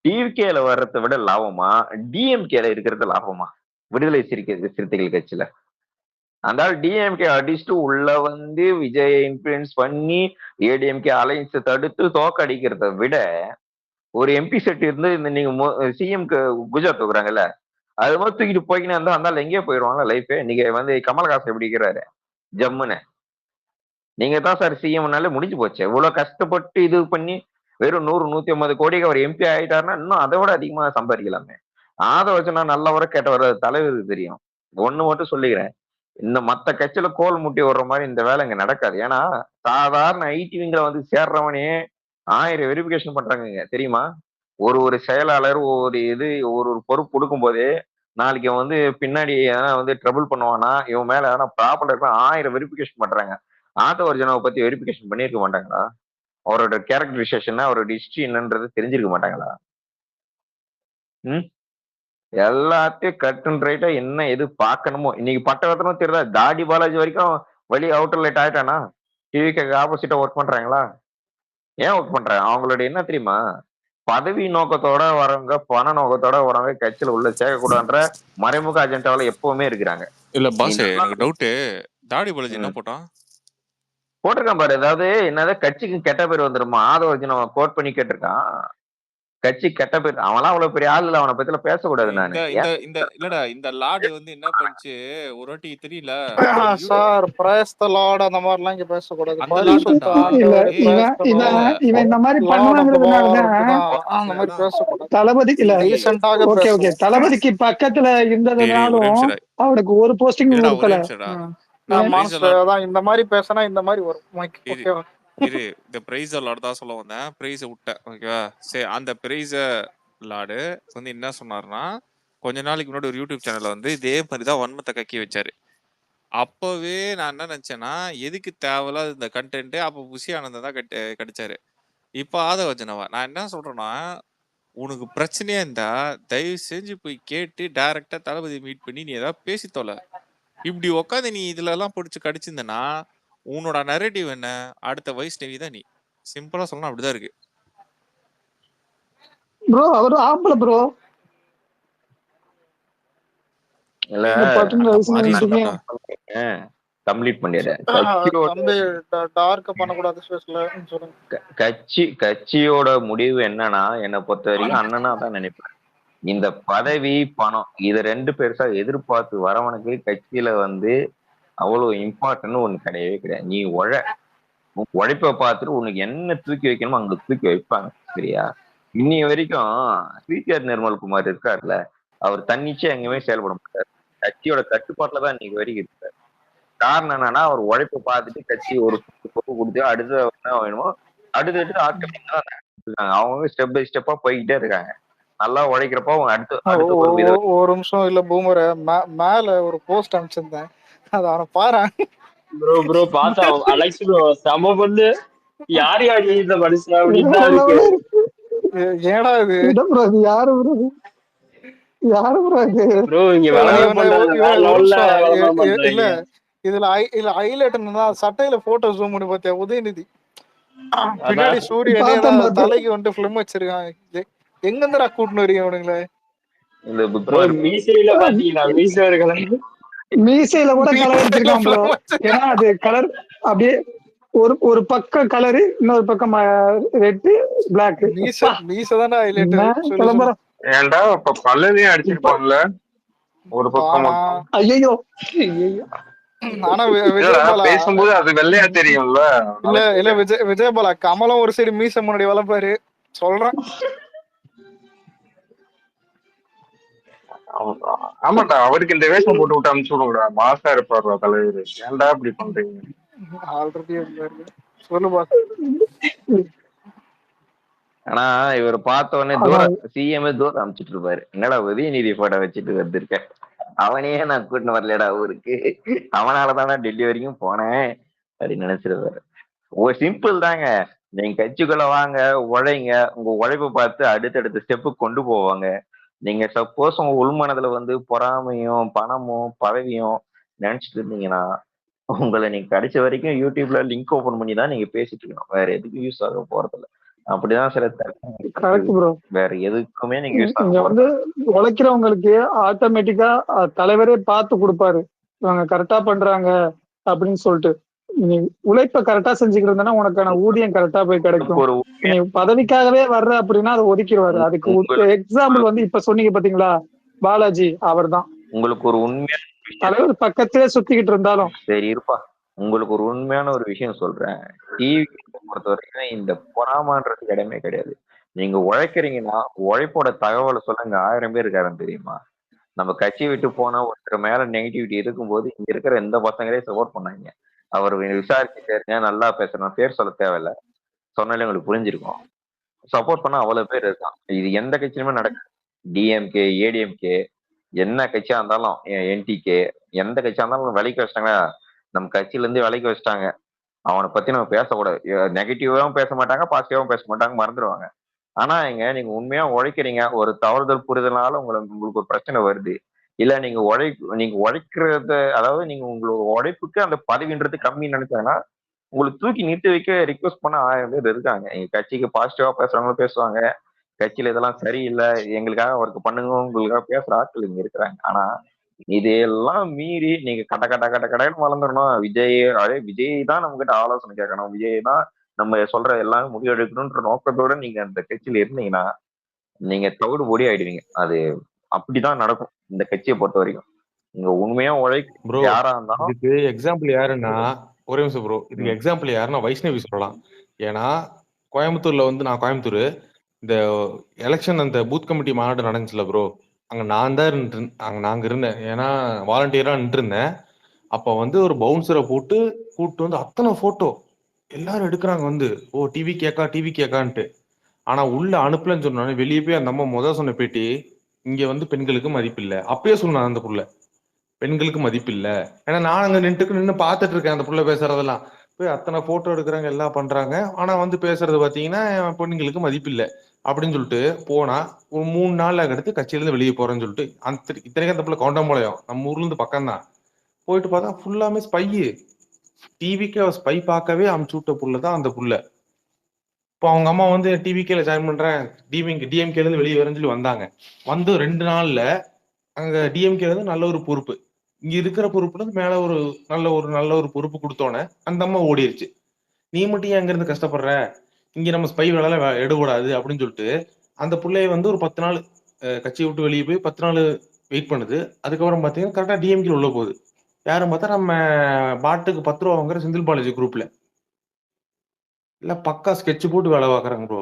டிவிகேல வர்றதை விட லாபமா டிஎம்கேல இருக்கிறது லாபமா? விடுதலை சிறுத்தைகள் கட்சியில அந்த டிஎம்கே அடிச்சுட்டு உள்ள வந்து விஜய் இன்ஃபுளுன்ஸ் பண்ணி ஏடிஎம்கே அலைன்ஸ் தடுத்து தோக்கடிக்கிறத விட ஒரு எம்பி செட் இருந்து இந்த நீங்க சிஎம்க்கு குஜராத் தூக்குறாங்கல்ல, அது மாதிரி தூக்கிட்டு போய்க்கினே இருந்தா அந்த எங்கேயே போயிடுவாங்க லைஃபே. நீங்க வந்து கமல்ஹாசன் எப்படி இருக்கிறாரு ஜம்முன்னு, நீங்க தான் சார் சிஎம்னாலே முடிஞ்சு போச்சு. இவ்வளவு கஷ்டப்பட்டு இது பண்ணி வெறும் 100-150 கோடிக்கு அவர் எம்பி ஆயிட்டாருன்னா இன்னும் அதை விட அதிகமா சம்பாதிக்கலாமே. ஆதவ அர்ஜுனா நல்லவரை கேட்டவர தலைவருக்கு தெரியும். ஒண்ணு மட்டும் சொல்லிக்கிறேன், இந்த மத்த கட்சியில கோல் முட்டி விடுற மாதிரி இந்த வேலை இங்க நடக்காது. ஏன்னா சாதாரண ஐடிவிங்களை வந்து சேர்றவனே 1000 வெரிஃபிகேஷன் பண்றாங்க தெரியுமா? ஒரு செயலாளர் ஒரு பொறுப்பு கொடுக்கும் போதே நாளைக்கு அவன் வந்து பின்னாடி வந்து ட்ரபிள் பண்ணுவானா, இவன் மேல ப்ராப்பர்ட் இருக்க 1000 வெரிஃபிகேஷன் பண்றாங்க. ஆதவ அர்ஜுனாவை பத்தி வெரிஃபிகேஷன் பண்ணிருக்க மாட்டாங்களா? அவரோட கேரக்டரைசேஷன் அவரோட ஹிஸ்டரி என்னன்றது தெரிஞ்சிருக்க மாட்டாங்களா? ம் எல்லாத்தையும் கட் அண்ட் ரைட்டா என்ன எது பார்க்கணுமோ இன்னைக்கு பட்டவர்த்தனும் தெரியுதா? தாடி பாலாஜி வரைக்கும் வழி அவுட்டர் லைட் ஆயிட்டானா? டிவிக்கு ஆப்போசிட்டா ஒர்க் பண்றாங்களா? ஏன் ஒர்க் பண்றாங்க? அவங்களோட என்ன தெரியுமா? பதவி நோக்கத்தோட வரவங்க, பண நோக்கத்தோட வரவங்க கட்சியில உள்ள சேர்க்கக்கூடாதுன்ற மறைமுக அஜெண்டாவில எப்பவுமே இருக்கிறாங்க. இல்ல பாஸ், எனக்கு டவுட், தாடி பாலாஜி என்ன போட்டான்? போட்டிருக்கான் பாரு, ஏதாவது என்னதான் கட்சிக்கு கெட்ட பேர் வந்துருமா? ஆதவ அர்ஜுனா கோட் பண்ணி கேட்டிருக்கான். கட்சி கெட்ட பேர், அவன்லாம் அவ்வளவு பெரிய ஆள் இல்ல, அவனை பத்தில பேசக்கூடாது. நானு இல்லடா இந்த லார்டு வந்து என்ன பண்ணுச்சு ஒரு வாட்டி தெரியல சார் பிரேஸ் தி லார்ட் அந்த மாதிரி எல்லாம் இங்க பேசக்கூடாது. அந்த லார்டுடா. இல்ல இவன் இந்த மாதிரி பண்ணுவாங்கிறதுனாலதான் அந்த மாதிரி பேசக்கூடாது. தளபதிக்கு இல்ல. ரீசெண்டாக ஓகே ஓகே, தளபதிக்கு பக்கத்துல இருந்ததுனாலும் அவனுக்கு ஒரு போஸ்டிங் கொடுக்கல. அதான் இந்த மாதிரி பேசினா இந்த மாதிரி வரும். இரு, இந்த பிரைஸ் லார்டு தான் சொல்ல வந்தேன், பிரைஸ விட்டேன். ஓகேவா? சரி, அந்த பிரைஸ் லார்டு வந்து என்ன சொன்னாருன்னா, கொஞ்ச நாளைக்கு முன்னாடி ஒரு யூடியூப் சேனல்ல வந்து இதே மாதிரிதான் வன்மத்தை கக்கி வச்சாரு. அப்பவே நான் என்ன நினைச்சேன்னா, எதுக்கு தேவையில்லாத இந்த கண்டென்ட், அப்ப புஷி ஆனந்தம் தான் கடிச்சாரு. இப்ப ஆதவ அர்ஜுனாவா நான் என்ன சொல்றேன்னா, உனக்கு பிரச்சனையா இருந்தா தயவு செஞ்சு போய் கேட்டு டைரக்டா தளபதி மீட் பண்ணி நீ ஏதாவது பேசி தொலை. இப்படி உட்காந்து நீ இதுல எல்லாம் பிடிச்சு கடிச்சிருந்தனா உன்னோட நரேட்டிவ் என்ன? அடுத்த வைஷ்ணவி தான் நீ. சிம்பிளா சொல்லணும், அப்படிதான் இருக்கு. ப்ரோ அவரு ஆம்பளை ப்ரோ. கம்ப்ளீட் பண்ணிடுறேன். கட்சியோட முடிவு என்னன்னா, என்னை பொறுத்த வரைக்கும் அண்ணனா தான் நினைப்பேன். இந்த பதவி பணம் இது 2 பெருசா எதிர்பார்த்து வரவனுக்கு கட்சியில வந்து அவ்வளவு இம்பார்ட்டன்ட் ஒண்ணு கிடையவே கிடையாது. நீ உழைப்ப பார்த்துட்டு உனக்கு என்ன தூக்கி வைக்கணுமோ அங்க தூக்கி வைப்பாங்க. சரியா? இன்னைய வரைக்கும் ஸ்ரீகர் நிர்மல்குமார் இருக்காருல்ல, அவர் தன்னிச்சையா எங்கேயுமே செயல்பட மாட்டார். கட்சியோட கட்டுப்பாட்டுல தான் இன்னைக்கு வரைக்கும் இருக்காரு. காரணம் என்னன்னா, அவர் உழைப்பை பார்த்துட்டு கட்சி ஒரு பொறுப்பு கொடுத்து அடுத்து என்ன வேணுமோ அடுத்து ஆட்கள் அவங்க ஸ்டெப் பை ஸ்டெப்பா போய்கிட்டே இருக்காங்க. நல்லா உழைக்கிறப்போ அவங்க அடுத்து ஒரு நிமிஷம் இல்ல பூமர மேல ஒரு போஸ்ட் அனுப்பிச்சிருந்தேன், அது அவனை பாரு ப்ரோ பார்த்தா அலெக்ஸ் ப்ரோ செம பண்ணு. யார் இந்த மனுஷன் அப்படின்னு இருக்கு. ஏடா இது யாரு ப்ரோ? யாரு ப்ரோ இது? ப்ரோ இங்க இல்ல இதுல ஹைலைட் என்னன்னா, சட்டையில போட்டோ ஜூம் பண்ணி பாத்தியா உதயநிதி பின்னாடி சூரியன் தலைக்கு வந்து பிலிம் வச்சிருக்காங்க. எங்க இருந்தா கூட்டினு வரீங்க அவனுங்களே? மீசையில பாத்தீங்களா? மீசையில கூட கலர் வச்சிருக்கான் ப்ரோ. ஏன்னா அது கலர் அப்படியே ஒரு பக்கம் கலரு, இன்னொரு பக்கம் ரெட் பிளாக். மீசை தானே ஹைலைட். ஏன்டா இப்ப பல்லதையும் அடிச்சிருப்பான்ல ஒரு பக்கம். ஐயோ ஆனா விஜயபாலா பேசும்போது அது வெள்ளையா தெரியும்ல. இல்ல விஜயபாலா கமலம் ஒரு சைடு மீசை முன்னாடி வளர்ப்பாரு சொல்றேன். ஆமாண்டா, அவருக்கு இந்த வேஷம் போட்டு விட்டு அனுப்பிச்சு விடுங்கடா, மாசா இருப்பாரு தலைவர். ஏன்டா இப்படி பண்றீங்க? ஆனா இவர் பார்த்த உடனே தூரம் சிஎம் தூரம் அனுப்பிச்சிட்டு இருப்பாரு. என்னடா உதயநிதி போட்டோ வச்சுட்டு வந்துருக்க அவனையே நான் கூட்டின்னு வரலடா ஊருக்கு, அவனாலதானா டெல்லி வரைக்கும் போனேன் அப்படின்னு நினைச்சிருவாரு. ஒரு சிம்பிள் தாங்க. நீங்க கட்சிக்குள்ள வாங்க, உழைங்க, உங்க உழைப்பை பார்த்து அடுத்தடுத்த ஸ்டெப்பு கொண்டு போவாங்க. நீங்க சப்போஸ் உங்க உள்மனதுல வந்து பொறாமையும் பணமும் பதவியும் நினைச்சிட்டு இருந்தீங்கன்னா, உங்களை நீங்க கடைசி வரைக்கும் யூடியூப்ல லிங்க் ஓபன் பண்ணி தான் நீங்க பேசிட்டு இருக்கணும். வேற எதுக்கும் யூஸ் ஆக போறது இல்ல. அப்படிதான் சில கரெக்ட் ப்ரோ. வேற எதுக்குமே நீங்க யூஸ் ஆக இங்க போறது வந்து உழைக்கிறவங்களுக்கு ஆட்டோமேட்டிக்கா தலைவரே பார்த்து கொடுப்பாரு, இவங்க கரெக்டா பண்றாங்க அப்படின்னு சொல்லிட்டு. நீ உழைப்ப கரெக்டா செஞ்சுக்கிட்டு இருந்தனா உனக்கான ஊதியம் கரெக்டா போய் கிடைக்கும். ஒரு நீ பதவிக்காகவே வர்ற அப்படின்னா அதை ஒதுக்கிடுவாரு. அதுக்கு உங்களுக்கு எக்ஸாம்பிள் வந்து இப்ப சொன்னீங்க பாத்தீங்களா, பாலாஜி அவர்தான். உங்களுக்கு ஒரு உண்மையான தலைவர் பக்கத்திலே சுத்திக்கிட்டு இருந்தாலும் சரி இருப்பா, உங்களுக்கு ஒரு உண்மையான ஒரு விஷயம் சொல்றேன். டிவி பொறுத்த வரைக்கும் இந்த பொறாமன்றதுக்கு இடமே கிடையாது. நீங்க உழைக்கிறீங்கன்னா உழைப்போட தகவலை சொல்லுங்க. 1000 பேர் இருக்காருன்னு தெரியுமா? நம்ம கட்சி விட்டு போனா ஒருத்தர் மேல நெகட்டிவிட்டி இருக்கும்போது இங்க இருக்கிற எந்த பசங்களே சப்போர்ட் பண்ணாங்க. அவர் விசாரிச்சுட்டாருங்க, நல்லா பேசுறேன், பேர் சொல்ல தேவையில்ல, சொன்னாலே உங்களுக்கு புரிஞ்சிருக்கும். சப்போர்ட் பண்ண அவ்வளவு பேர் இருக்கான். இது எந்த கட்சியிலுமே நடக்குது. டிஎம்கே, ஏடிஎம்கே, என்ன கட்சியா இருந்தாலும், என்டிகே, எந்த கட்சியா இருந்தாலும் விலைக்கு வச்சிட்டாங்க. நம்ம கட்சியில இருந்து விலைக்கு வச்சிட்டாங்க. அவனை பத்தி நம்ம பேசக்கூடாது. நெகட்டிவாவும் பேச மாட்டாங்க, பாசிட்டிவாவும் பேச மாட்டாங்க, மறந்துடுவாங்க. ஆனா நீங்க உண்மையா உழைக்கிறீங்க, ஒரு தவறுதல் புரிதலால உங்களுக்கு ஒரு பிரச்சனை வருது. இல்ல நீங்க உழைக்கிறத, அதாவது நீங்க உங்களோட உழைப்புக்கு அந்த பதவின்றது கம்மின்னு நினைச்சாங்கன்னா உங்களுக்கு தூக்கி நிறுத்தி வைக்க ரிக்வெஸ்ட் பண்ண 1000 பேர் இருக்காங்க. எங்க கட்சிக்கு பாசிட்டிவா பேசுறவங்களும் பேசுவாங்க. கட்சியில இதெல்லாம் சரியில்லை, எங்களுக்காக அவருக்கு பண்ணுங்க, உங்களுக்காக பேசுற ஆட்கள் இங்க இருக்கிறாங்க. ஆனா இதையெல்லாம் மீறி நீங்க கட்ட கட்ட கட்ட கடைன்னு வளர்ந்துடணும். விஜய் தான் நம்ம கிட்ட ஆலோசனை கேட்கணும், விஜய் தான் நம்ம சொல்ற எல்லாம் முடிவெடுக்கணும்ன்ற நோக்கத்தோட நீங்க அந்த கட்சியில இருந்தீங்கன்னா நீங்க தவிடு பொடி ஆயிடுவீங்க. அது அப்படிதான் நடக்கும் இந்த கட்சியை பொறுத்த வரைக்கும். நீங்க உண்மையா ப்ரோ யாரா இருந்தாலும் இதுக்கு எக்ஸாம்பிள் யாருன்னா, ஒரே நிமிஷம் ப்ரோ, இதுக்கு எக்ஸாம்பிள் யாருன்னா வைஷ்ணவி சொல்லலாம். ஏன்னா கோயம்புத்தூர்ல வந்து, நான் கோயம்புத்தூர், இந்த எலெக்ஷன் அந்த பூத் கமிட்டி மாநாடு நடந்துச்சுல ப்ரோ, அங்க நான் தான் நாங்க இருந்தேன். ஏன்னா வாலண்டியரா நின்று இருந்தேன். அப்ப வந்து ஒரு பவுன்சரை போட்டு கூப்பிட்டு வந்து அத்தனை போட்டோ எல்லாரும் எடுக்கிறாங்க வந்து, ஓ டிவி கேக்கான்ட்டு. ஆனா உள்ள அனுப்பலன்னு சொன்னானே, வெளியே போய் அந்த அம்மா சொன்ன பேட்டி, இங்க வந்து பெண்களுக்கு மதிப்பு இல்ல. அப்பயே சொன்னான் அந்த புள்ள, பெண்களுக்கு மதிப்பு இல்ல. ஏன்னா நான் அங்க நின்று பாத்துட்டு இருக்கேன் அந்த புள்ள பேசுறதெல்லாம். போய் அத்தனை போட்டோ எடுக்கிறாங்க, எல்லாம் பண்றாங்க, ஆனா வந்து பேசுறது பாத்தீங்கன்னா பெண்களுக்கு மதிப்பு இல்ல அப்படின்னு சொல்லிட்டு போனா, ஒரு 3 நாள் அடுத்து கட்சியில இருந்து வெளியே போறேன்னு சொல்லிட்டு, அந்த இத்தனைக்கும் அந்த புள்ள கவுண்டம்பாளையம், நம்ம ஊர்ல இருந்து பக்கம் தான். போயிட்டு பார்த்தா ஃபுல்லாமே ஸ்பை. டிவிக்கு ஸ்பை பார்க்கவே அமுச்சு விட்ட புள்ள தான் அந்த புள்ள. இப்போ அவங்க அம்மா வந்து டிவிகேல ஜாயின் பண்றேன், டிஎம்கேல இருந்து வெளியே வரேன்னு சொல்லி வந்தாங்க. வந்து 2 நாள்ல அங்க டிஎம்கேல இருந்து நல்ல ஒரு பொறுப்பு, இங்க இருக்கிற பொறுப்புல இருந்து மேல ஒரு நல்ல ஒரு பொறுப்பு கொடுத்தோன்னே அந்த அம்மா ஓடிடுச்சு. நீ மட்டும் ஏன் அங்க இருந்து கஷ்டப்படுற, இங்க நம்ம ஸ்பை வேலை எடுக்கூடாது அப்படின்னு சொல்லிட்டு அந்த பிள்ளைய வந்து ஒரு 10 நாள் கட்சியை விட்டு வெளியே போய் 10 நாள் வெயிட் பண்ணுது. அதுக்கப்புறம் பாத்தீங்கன்னா கரெக்டா டிஎம்கே உள்ள போகுது. யாரும் பார்த்தா நம்ம பாட்டுக்கு 10 ரூபா வாங்குற செந்தில் பாலாஜி குரூப்ல இல்ல, பக்கா ஸ்கெட்ச் போட்டு வேலை பாக்குறாங்க ப்ரோ.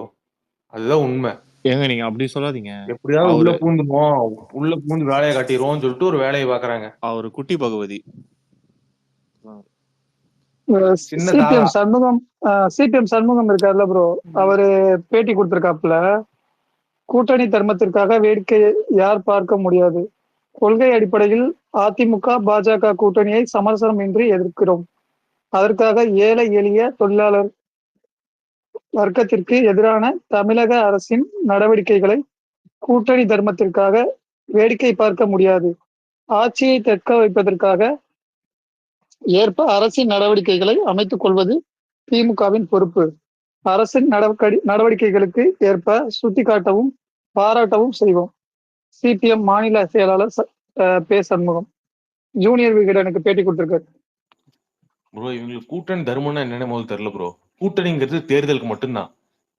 அதுதான் உண்மை. ஏங்க நீங்க அப்படி சொல்லாதீங்க. எப்படியாவது உள்ள பூந்து வேலையை காட்டிடுவோம்னு சொல்லிட்டு ஒரு வேலையை பாக்குறாங்க. அவரு குட்டி பகவதி. சிபிஎம் சண்முகம் இருக்காருல்ல ப்ரோ, அவரு பேட்டி கொடுத்திருக்காப்புல, கூட்டணி தர்மத்திற்காக வேடிக்கை யார் பார்க்க முடியாது, கொள்கை அடிப்படையில் அதிமுக பாஜக கூட்டணியை சமரசமின்றி எதிர்க்கிறோம், அதற்காக ஏழை எளிய தொழிலாளர் வர்க்கத்திற்கு எதிரான தமிழக அரசின் நடவடிக்கைகளை கூட்டணி தர்மத்திற்காக வேடிக்கை பார்க்க முடியாது, ஆட்சியை தக்க வைப்பதற்காக ஏற்ப அரசின் நடவடிக்கைகளை அமைத்துக் கொள்வது திமுகவின் பொறுப்பு, அரசின் நடவடிக்கைகளுக்கு ஏற்ப சுட்டிக்காட்டவும் பாராட்டவும் செய்வோம். சிபிஎம் மாநில செயலாளர் பே சண்முகம் ஜூனியர் விகடனுக்கு பேட்டி கொடுத்திருக்காரு. ப்ரோ இவங்களுக்கு கூட்டணி தர்மம்னா என்னன்னு முதல்ல தெரியல ப்ரோ. கூட்டணிங்கிறது தேர்தலுக்கு மட்டும்தான்.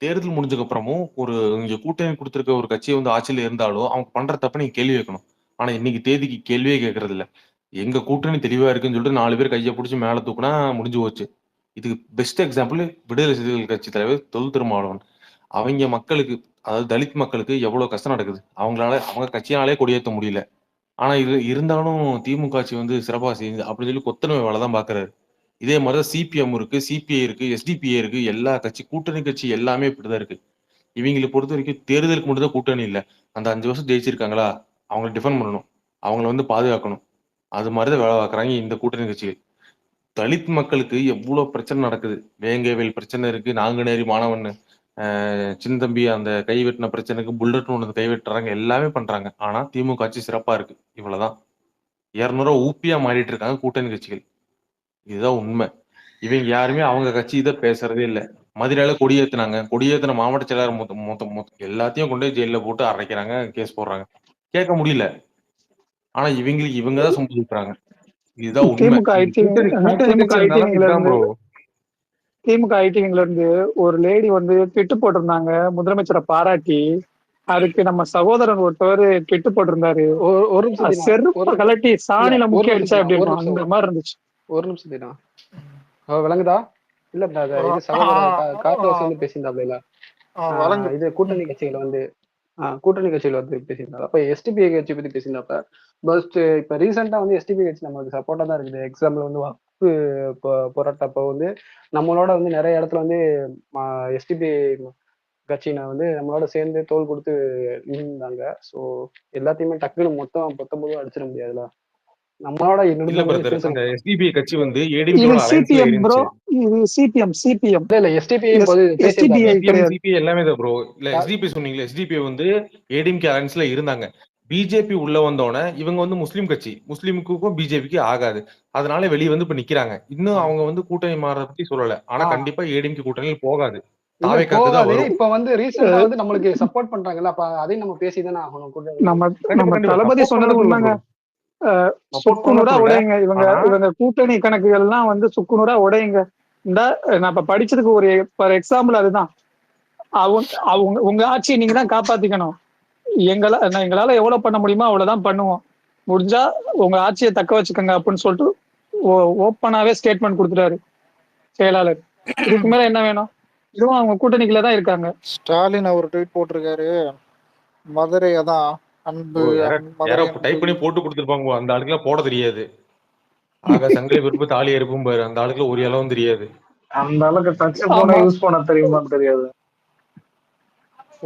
தேர்தல் முடிஞ்சதுக்கு அப்புறமும் ஒரு இங்க கூட்டணி கொடுத்திருக்க ஒரு கட்சியை வந்து ஆட்சியில இருந்தாலும் அவங்க பண்ற தப்ப நீங்க கேள்வி வைக்கணும். ஆனா இன்னைக்கு தேதிக்கு கேள்வியே கேட்கறது இல்ல. எங்க கூட்டணி தெளிவா இருக்குன்னு சொல்லிட்டு 4 பேர் கையை பிடிச்சி மேல தூக்குனா முடிஞ்சு போச்சு. இதுக்கு பெஸ்ட் எக்ஸாம்பிள் விடுதலை சிறுத்தைகள் கட்சி தலைவர் தொல் திருமாவளவன். அவங்க மக்களுக்கு, அதாவது தலித் மக்களுக்கு எவ்வளவு கஷ்டம் நடக்குது, அவங்க கட்சியாலே கொடியேற்ற முடியல. ஆனா இது இருந்தாலும் திமுக ஆட்சி வந்து சிறப்பா செய்யுது அப்படின்னு சொல்லி கொத்தனவை வேலை தான் பாக்குறாரு. இதே மாதிரிதான் சிபிஎம் இருக்கு, சிபிஐ இருக்கு, எஸ்டிபிஐ இருக்கு, எல்லா கட்சி கூட்டணி கட்சி எல்லாமே இப்படிதான் இருக்கு. இவங்களை பொறுத்த வரைக்கும் தேர்தலுக்கு மட்டும் தான் கூட்டணி இல்ல, அந்த 5 வருஷம் ஜெயிச்சிருக்காங்களா அவங்களை டிஃபெண்ட் பண்ணணும். அவங்கள வந்து பாதுகாக்கணும். அது மாதிரிதான் வேலை பார்க்குறாங்க இந்த கூட்டணி கட்சிகள். தலித் மக்களுக்கு எவ்வளவு பிரச்சனை நடக்குது. வேங்கவேல் பிரச்சனை இருக்கு, நாங்குநேரி மாணவன் சின்னதம்பி அந்த கை வெட்டின பிரச்சனைக்கு புல்லட் ஒன்று கை வெட்டுறாங்க, எல்லாமே பண்றாங்க. ஆனா திமுக ஆட்சி சிறப்பா இருக்கு. இவ்வளவுதான். 200 ஊப்பியா மாறிட்டு இருக்காங்க கூட்டணி கட்சிகள். இதுதான் உண்மை. இவங்க யாருமே அவங்க கட்சி இதை பேசுறதே இல்லை. மதுரையில கொடியேத்துனாங்க, கொடியேத்தின மாவட்ட செயலாளர் எல்லாத்தையும் கொண்டு போய் ஜெயில போட்டு அரைக்கிறாங்க, கேஸ் போடுறாங்க. கேட்க முடியல. ஆனா இவங்கதான் சம்பாதிக்கிறாங்க. இதுதான் உண்மை. திமுக ஐடி கூட்டணி திமுக கட்சிகள் ஐடி நிலைமை விங்ல இதுதான் இருந்து ப்ரோ. திமுக ஐடி விங்ல இருந்து ஒரு லேடி வந்து ட்விட்டு போட்டிருந்தாங்க முதலமைச்சரை பாராட்டி. அதுக்கு நம்ம சகோதரன் ஒருத்தவர் ட்விட்டு போட்டிருந்தாரு, ஒரு நிமிஷம் தீனா, செருப்ப கலட்டி இல்ல சாணியில ஒரு முக்கி அடிச்சா நிமிஷம் எப்படி ஒரு இருக்கும் நிமிஷம் அந்த மாதிரி இருந்துச்சு. ஒரு நிமிஷம் தீனா. விளங்குதா? இல்ல இது சகோதரர் கார்லோஸ் வந்து பேசியிருந்தாப்ல. வழங்கு. இது கூட்டணி கட்சிகள் வந்து பேசியிருந்தாங்க. அப்ப எஸ்டிபி கட்சி பத்தி பேசியிருந்தப்ப பஸ்ட் இப்ப ரீசெண்டா வந்து எஸ்டிபி கட்சி நமக்கு சப்போர்ட்டா தான் இருக்குது. எக்ஸாம்பிள் வந்து வக்ஃபு போராட்டப்ப வந்து நம்மளோட வந்து நிறைய இடத்துல வந்து எஸ்டிபி கட்சியினை வந்து நம்மளோட சேர்ந்து தோல் கொடுத்து இருந்தாங்க. ஸோ எல்லாத்தையுமே டக்குன்னு மொத்தம் 19 அடிச்சிட முடியாதுல்ல. நம்மளோட இல்ல பிரதர், அந்த எஸ்டிபி கட்சி வந்து இது ஏடிஎம்கேவோட அலைன்ஸ்ல சிபிஎம் ப்ரோ, இருந்துச்சு. இது சிபிஎம் இல்ல எஸ்டிபி எஸ்டிபிஐ சிபிஎம் கிடையாது. சிபி எல்லாமே தான் ப்ரோ. இல்ல எஸ்டிபி சொன்னீங்களா, எஸ்டிபி வந்து ஏடிஎம்கே அலைன்ஸ்ல இருந்தாங்க. பிஜேபி உள்ள வந்தோடனே இவங்க வந்து முஸ்லீம் கட்சி, முஸ்லீமுக்கும் பிஜேபிக்கு ஆகாது, அதனால வெளியே வந்து இப்ப நிக்கிறாங்க. இன்னும் அவங்க வந்து கூட்டணி மாறத பத்தி சொல்லல. ஆனா கண்டிப்பா ஏடிஎம்கே கூட்டணியில் போகாது, தாவேக்காக்கு தான் வரும். இப்ப வந்து ரீசெண்டா வந்து நம்மளுக்கு சப்போர்ட் பண்றாங்கல்ல, அப்ப அதையும் நம்ம பேசிதானே ஆகணும். நம்ம தளபதி சொன்னதுக்கு தாங்க சுக்குநூறா உடையுங்க. இவங்க கூட்டணி கணக்குகள் எல்லாம் வந்து சுக்குநூறா உடையுங்க. நான் இப்ப படிச்சதுக்கு ஒரு ஃபார் எக்ஸாம்பிள் அதுதான். அவங்க உங்க ஆட்சியை நீங்க தான் காப்பாத்திக்கணும். எங்களால எவ்வளவு பண்ண முடியுமோ அவ்வளவுதான் பண்ணுவோம். முடிஞ்சா உங்க ஆட்சியை தக்க வச்சுக்கோங்க அப்படின்னு சொல்லிட்டு ஓப்பனாவே ஸ்டேட்மெண்ட் கொடுத்துட்டாரு செயலாளர். இதுக்கு மேல என்ன வேணும்? இதுவும் அவங்க கூட்டணிக்குள்ள தான் இருக்காங்க. ஸ்டாலின் அவர் ட்வீட் போட்டிருக்காரு, மதுரை அதான் அன்பு யாரோ டைப் பண்ணி போட்டு கொடுத்துருப்பாங்க. அந்த ஆளுக்குலாம் போட தெரியாது. ஆக சங்கிலி விருப்ப தாலி இருக்கும் பாரு, அந்த ஆளுக்குல ஒரு அளவும் தெரியாது. அந்த அளவுக்கு டச் போன யூஸ் பண்ண தெரியுமான்னு தெரியாது.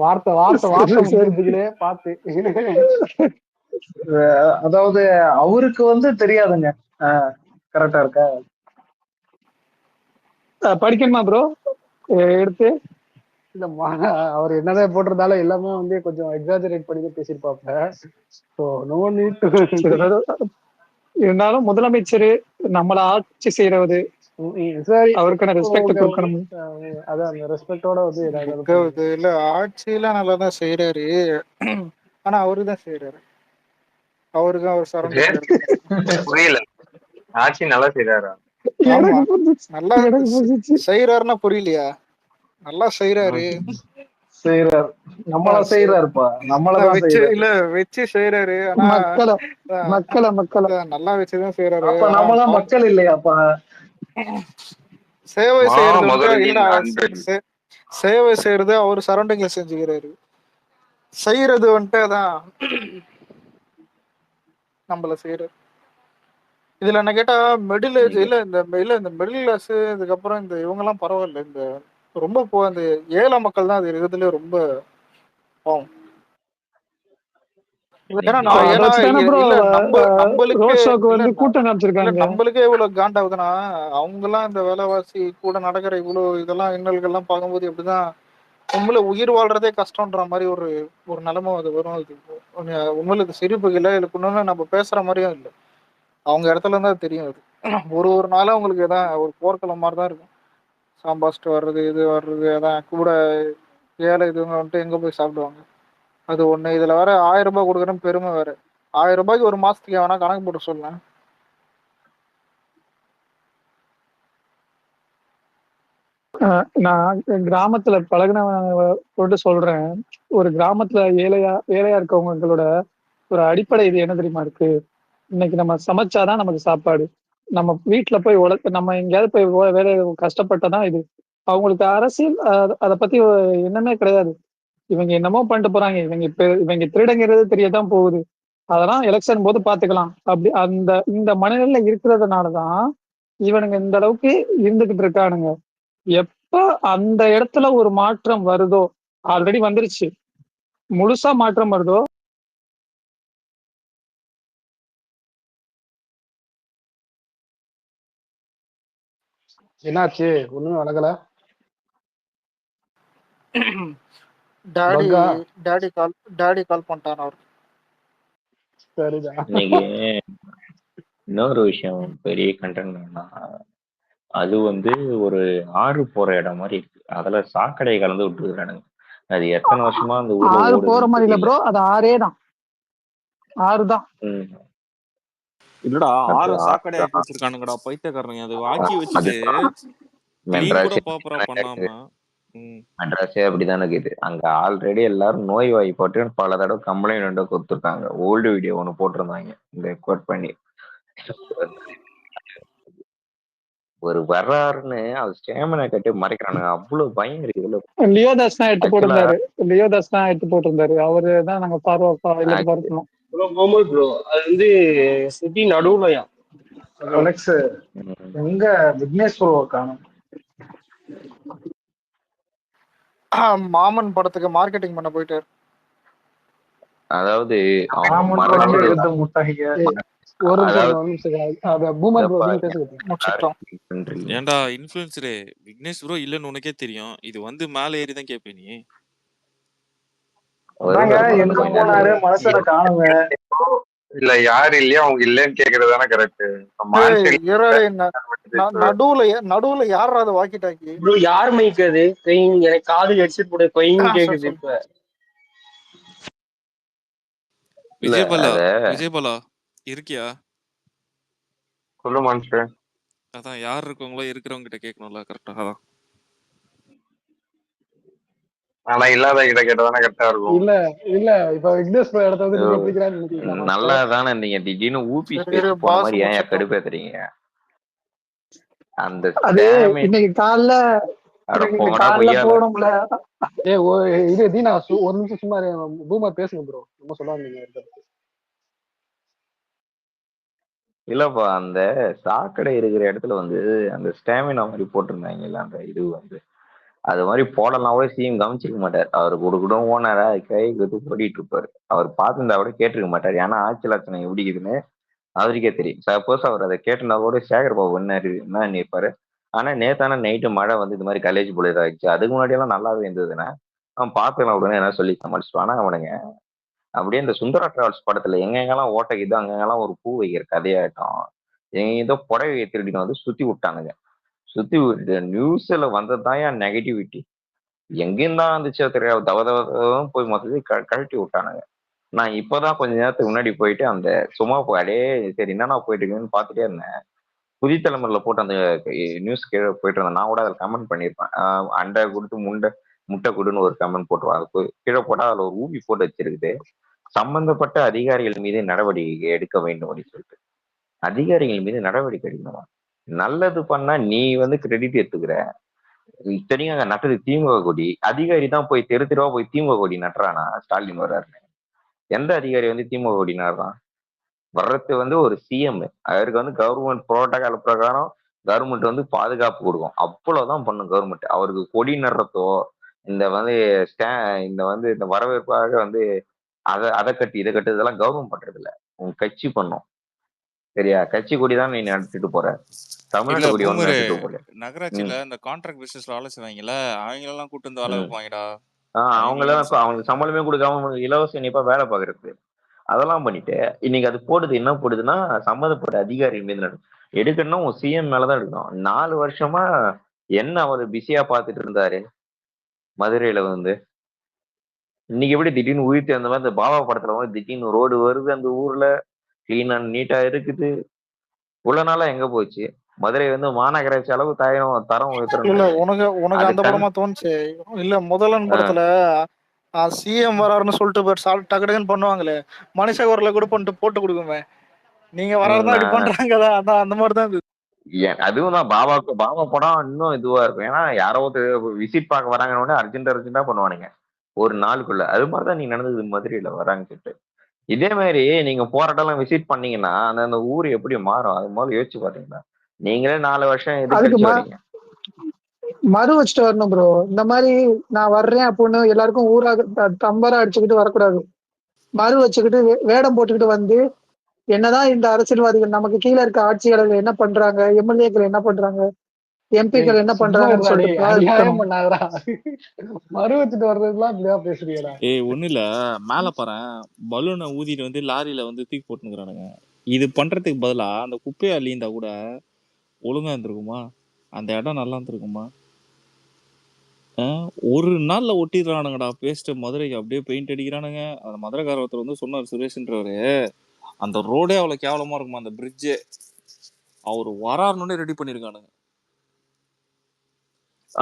வார்த்தை பார்த்து அதாவது அவருக்கு வந்து தெரியாதுங்க. கரெக்டா இருக்கா? படிக்கணுமா ப்ரோ எடுத்து? இல்ல அவர் என்னதான் போட்டிருந்தாலும் எல்லாமே வந்து கொஞ்சம் எக்ஸாஜரேட் பண்ணி பேசியிருப்பாப்ல. இருந்தாலும் முதலமைச்சர் நம்மள ஆட்சி செய்யறது, அவருக்கான ரெஸ்பெக்ட் கொடுக்கணும். அதான் அந்த ரெஸ்பெக்டோட வந்து இல்ல ஆட்சியில நல்லாதான் செய்யறாரு. ஆனா அவருதான் செய்யறாரு, அவருக்கு அவர் சரௌண்டிங் புரியல. ஆட்சி நல்லா செய்யறாரா? நல்லா செய்யறாருன்னா புரியலையா? நல்லா செய்யறாரு, நம்மள செய்யறாருப்பா, நம்மள வச்சு இல்ல வச்சு செய்யறாரு. ஆனா மக்களை நல்லா வச்சுதான் செய்யறாரு. அப்ப நம்மளாம் மக்கள் இல்லையாப்பா? சேவை செய்யறது இல்ல, சேவை செய்யறது அவரு சரௌண்டிங்ல செஞ்சுக்கிறாரு. செய்யறது வந்துட்டு அதான் நம்மள செய்யறாரு. இதுல என்ன கேட்டா மிடில் ஏஜ் இல்ல இந்த மிடில் கிளாஸ், இதுக்கப்புறம் இந்த இவங்க எல்லாம் பரவாயில்ல. இந்த ரொம்ப இந்த ஏழை மக்கள் தான் அது இருக்கிறதுல ரொம்ப பாவம். நம்மளுக்கே இவ்வளவு காண்டாகுதுன்னா அவங்க எல்லாம் இந்த வேலைவாசி கூட நடக்கிற இவ்வளவு இதெல்லாம் இன்னல்கள்லாம் பார்க்கும்போது எப்படிதான் உண்மையில உயிர் வாழ்றதே கஷ்டம்ன்ற மாதிரி ஒரு நிலைமை அது வரும். அது உண்மையில சிரிப்புக்கு இல்லை, இதுக்கு இன்னொன்னு நம்ம பேசுற மாதிரியும் இல்லை. அவங்க இடத்துல இருந்தா தெரியும். அது ஒரு நாளும் அவங்களுக்கு எதான் ஒரு போர்க்களம் மாதிரி தான் இருக்கும். சாம்பாஸ்ட் வர்றது, இது வர்றது, அதான் கூட ஏழை இதுவங்க வந்துட்டு எங்க போய் சாப்பிடுவாங்க. அது ஒண்ணு. இதுல வேற 1000 ரூபாய் கொடுக்குறேன்னு பெருமை வேற. 1000 ரூபாய்க்கு ஒரு மாசத்துக்கு வேணா கணக்கு போட்டு சொல்லலாம். நான் கிராமத்துல பழகினவங்க சொல்றேன். ஒரு கிராமத்துல ஏழையா இருக்கவங்களோட ஒரு அடிப்படை இது என்ன தெரியுமா இருக்கு? இன்னைக்கு நம்ம சமைச்சாதான் நமக்கு சாப்பாடு. நம்ம வீட்டுல போய் நம்ம எங்கேயாவது போய் வேலை கஷ்டப்பட்டதான் இது. அவங்களுக்கு அரசியல் அதை பத்தி என்னமே கிடையாது. இவங்க என்னமோ பண்ணிட்டு போறாங்க, இவங்க திருடங்கிறது தெரியதான் போகுது, அதெல்லாம் எலெக்ஷன் போது பாத்துக்கலாம் அப்படி இந்த மனநிலையில இருக்கிறதுனாலதான் இவனுங்க இந்த அளவுக்கு இருந்துகிட்டு இருக்கானுங்க. எப்ப அந்த இடத்துல ஒரு மாற்றம் வருதோ, ஆல்ரெடி வந்துருச்சு, முழுசா மாற்றம் வருதோ என்னாச்சு? ஒண்ணுமே வளர்க்கல. டாடி பக்கா டாடி கால் பண்ணிட்டாரு அவர். சரிதான். இன்னைக்கு இன்னொரு விஷயம் பெரிய கண்டென்ட் என்னன்னா, அது வந்து ஒரு ஆறு போற இடம் மாதிரி இருக்கு. அதுல சாக்கடை கலந்து விட்டுருக்கானுங்க. அது எத்தனை வருஷமா அந்த ஊர்ல ஆறு போற ஓடுதுன்னு மாதிரி இல்ல தெரியல. ப்ரோ, அது ஆறே தான். ஆறுதான். ம். இல்லடா, அது ஆற சாக்கடை ஆக்கி ஆறுதான். வச்சிருக்கானுங்கடா பைத்தியக்காரனுங்க. அது ஆக்கி அது வச்சுட்டு கிளீன் கூட மெட்ராஸே ப்ராப்பரா பண்ணாம. மெட்ராஸே அப்படிதானே இருக்குது. அங்க ஆல்ரெடி எல்லாரும் நோய் வாய்ப்பட்டு பல தடவை கம்ப்ளைண்ட் கொடுத்துருக்காங்க. ஓல்டு வீடியோ ஒன்று போட்டிருந்தாங்க இந்த ரெக்கார்ட் பண்ணி. ஒரு வர்றாருன்னு அவர் ஸ்டேமினா கட்டி மறைக்கிறானுங்க. அவ்வளவு பயம் இருக்குதுல்ல. லியோதாஸ் தான் எடுத்து ஆக்சுவலா போட்டிருந்தாரு. லியோதாஸ் தான் எடுத்து போட்டிருந்தாரு. அவரு தான் நாங்க பார்க்கணும். ப்ரோ கோமல் ப்ரோ அது வந்து சிட்டி நடுவுலயா? அலெக்ஸ் எங்க விக்னேஷ் ப்ரோ காணும்? மாமன் படத்துக்கு மார்க்கெட்டிங் பண்ண போயிட்டாரு. அதாவது மாமன் படமே எடுத்து முட்டாய்ங்க. ஒரு அதாவது நிமிஷம் பூமர் ப்ரோ நீங்க பேசுங்க. முடிச்சிட்டோம். ஏன்டா இன்ஃப்ளூயன்சரே, விக்னேஷ் ப்ரோ இல்லன்னு உனக்கே தெரியும். இது வந்து மேல ஏறி தான் கேப்பே நீ. அதாங்க எங்க போனாரு மனசுல காணுங்க. இல்ல யாரு இல்லையா அவங்க இல்லன்னு கேக்குறதுதானே கரெக்ட். நடுவுல யாரா அதை வாக்கி டாக்கி? ப்ரோ யார் மைக் அது? எனக்கு காது ஹெட்செட் போட கொயிங் கேக்குது இப்ப. விஜயபாலா இருக்கியா? சொல்லு மான்ஸ்டர். அதான் யார் இருக்கவங்களோ இருக்கிறவங்க கிட்ட கேட்கணும்ல. கரெக்டா அதான். ஆனா இல்லாத கிட்ட கேட்டதானே கரெக்டா இருக்கும். இல்ல இப்ப விக்னேஷ் ப்ரோ இடத்த வந்து நீங்க பிடிக்கிறான்னு நினைக்கிறீங்களா? நல்லா தானே இருந்தீங்க. திடீர்னு ஊபி ஸ்பேஸ் போன மாதிரி ஏன் கடுப்பேத்துறீங்க? அந்த இன்னைக்கு காலைல போகணும்ல. இது தீனா ஒரு நிமிஷம் சும்மா பூமர் பேசுங்க ப்ரோ. ரொம்ப சொல்லாதீங்க. இல்லப்பா அந்த சாக்கடை இருக்கிற இடத்துல வந்து அந்த ஸ்டாமினா மாதிரி போட்டிருந்தாங்கல்ல, அந்த இது வந்து அது மாதிரி போடலாம் கூட சிஎம் கவனிச்சிருக்க மாட்டார். அவர் கூட ஓனரா கை கட்டு போட்டிட்டு இருப்பாரு. அவர் பார்த்துருந்தா கூட கேட்டிருக்க மாட்டார். ஏன்னா ஆட்சி லட்சணம் எப்படிக்குதுன்னு அவருக்கே தெரியும். சப்போஸ் அவர் அதை கேட்டிருந்தா கூட சேகர் பாபு என்ன நினைப்பாரு. ஆனா நேத்தான நைட்டு மழை வந்து இது மாதிரி காலேஜ் போல இதாகிடுச்சு. அதுக்கு முன்னாடி எல்லாம் நல்லாவே இருந்ததுன்னா அவன் பார்த்துக்கலாம் உடனே என்ன சொல்லி சமாளிச்சுட்டு. ஆனா அவனுங்க அப்படியே இந்த சுந்தரா டிராவல்ஸ் படத்துல எங்கெங்கெல்லாம் ஓட்டைக்குதோ அங்கெல்லாம் ஒரு பூ வைக்கிற கதையாட்டம் எங்க ஏதோ புடவையை திருடிட்டு வந்து சுத்தி விட்டானுங்க. சுத்தி விட்டு நியூஸ்ல வந்ததுதான் ஏன் நெகட்டிவிட்டி எங்கேயும் தான் இருந்துச்சோ தெரியாது. தவதவதும் போய் மொத்தத்தையும் கழட்டி விட்டானுங்க. நான் இப்பதான் கொஞ்ச நேரத்துக்கு முன்னாடி போயிட்டு அந்த சும்மா அடே சரி என்னன்னா போயிட்டு இருக்குன்னு பார்த்துட்டே இருந்தேன். புதிய தலைமுறையில போட்டு அந்த நியூஸ் கீழே போயிட்டு இருந்தேன். நான் கூட அதில் கமெண்ட் பண்ணியிருப்பேன். அண்டை கொடுத்து முட்டை கொடுன்னு ஒரு கமெண்ட் போட்டுருவான். அது கீழே போட்டா அதில் ஒரு ஊபி போட்டு வச்சிருக்குது. சம்பந்தப்பட்ட அதிகாரிகள் மீது நடவடிக்கை எடுக்க வேண்டும் அப்படின்னு சொல்லிட்டு. அதிகாரிகள் மீது நடவடிக்கை எடுக்கணுமா? நல்லது பண்ணா நீ வந்து கிரெடிட் எடுத்துக்கிற. இத்தனையும் அங்க நட்டது திமுக கொடி. அதிகாரி தான் போய் தெரு தெருவா போய் திமுக கொடி நட்டுறானா? ஸ்டாலின் வர்றாருன்னு எந்த அதிகாரி வந்து திமுக கொடி நடுறான்? வர்றது வந்து ஒரு சிஎம். அவருக்கு வந்து கவர்மெண்ட் புரோட்டோகால் பிரகாரம் கவர்மெண்ட் வந்து பாதுகாப்பு கொடுக்கும். அவ்வளவுதான் பண்ணும் கவர்மெண்ட். அவருக்கு கொடி நடுறதோ இந்த வந்து இந்த வரவேற்பாக வந்து அதை கட்டி இதை கட்டு இதெல்லாம் கவர்மெண்ட் பண்றது இல்ல. உன் கட்சி பண்ணும். சரியா? கட்சி கொடி தான் நீ நடத்திட்டு போற. தமிழ்நாட்டு கொடி வந்து நடத்திட்டு போற. நகராட்சியில இந்த கான்ட்ராக்ட் பிசினஸ்ல வேலை செய்வாங்கல்ல, அவங்க எல்லாம் கூட்டு வந்து வேலை வைப்பாங்கடா. அவங்களுக்கு சம்பளமே கொடுக்காம இலவச இணைப்பா வேலை பாக்குறது அதெல்லாம் பண்ணிட்டு இன்னைக்கு அது போடுது. என்ன போடுதுன்னா சம்மந்தப்பட்ட அதிகாரி மீது எடுக்கணும். சிஎம் மேலதான் எடுக்கணும். 4 வருஷமா என்ன அவர் பிஸியா பாத்துட்டு இருந்தாரு மதுரையில வந்து. இன்னைக்கு எப்படி திடீர்னு உயிர்த்து அந்த மாதிரி இந்த பாபா படத்துல வந்து திடீர்னு ரோடு வருது, அந்த ஊர்ல கிளீனா நீட்டா இருக்குது. இவ்வளவு நாளா எங்க போச்சு? மதுரை வந்து மாநகராட்சி அளவு தரம் இல்ல உனக்கு அந்த படமா தோணுச்சு? இல்ல முதலன் படத்துல சிஎம் வராருன்னு சொல்லிட்டு டக்குன்னு பண்ணுவாங்களே, மனுஷ குரல கூட போட்டு கொடுக்குமே. நீங்க வராருதான் இப்படி பண்றாங்க. அதான் அந்த மாதிரிதான். அதுவும் தான் பாபா படம் இன்னும் இதுவா இருக்கும். ஏன்னா யாரோ விசிட் பார்க்க வராங்கன்னு அர்ஜென்டா பண்ணுவானுங்க ஒரு நாளுக்குள்ள. அது மாதிரிதான் நீங்க நடந்தது மதுரையில வராங்க சொல்லிட்டு. இதே மாதிரி நீங்க போராட்டம் விசிட் பண்ணீங்கன்னா அந்த ஊர் எப்படி மாறும்? அது மாதிரி யோசிச்சு பாத்தீங்கன்னா நீங்களே 4 வருஷம் எதுக்கு மறு வச்சுட்டு வரணும் ப்ரோ. இந்த மாதிரி நான் வர்றேன் அப்படின்னு எல்லாருக்கும் ஊராக தம்பரா அடிச்சுக்கிட்டு வரக்கூடாது. மறு வச்சுக்கிட்டு வேடம் போட்டுக்கிட்டு வந்து என்னதான் இந்த அரசியல்வாதிகள் நமக்கு கீழே இருக்க ஆட்சியாளர்கள் என்ன பண்றாங்க, எம்எல்ஏக்கள் என்ன பண்றாங்க, எம்பிக்கள் என்ன சும்மா பண்றாங்கன்னு இருடா சொல்லிட்டு டேய், அநியாயம் பார்க்கணும். பண்ணாதடா. மறு வச்சுட்டு வர்றதுலாம் இப்படியா பேசுறீங்கடா? ஒண்ணு இல்ல, மேல பாறேன் பலூனை ஊதிட்டு வந்து லாரியில வந்து தூக்கி போட்டுக்கிறானுங்க. இது பண்றதுக்கு பதிலா அந்த குப்பையை அள்ளியிருந்தா கூட ஒழுங்கா இருந்திருக்குமா? அந்த இடம் நல்லா இருந்திருக்குமா? ஒரு நாள்ல ஒட்டிடுறானுங்கடா பேஸ்ட். மதுரைக்கு அப்படியே பெயிண்ட் அடிக்கிறானுங்க. அந்த மதுரைக்கார ஒருத்தர் வந்து சொன்னார், சுரேஷ்ன்றவரு, அந்த ரோடே அவ்வளவு கேவலமா இருக்குமா அந்த பிரிட்ஜே. அவர் வராருன்னு ரெடி பண்ணிருக்கானுங்க.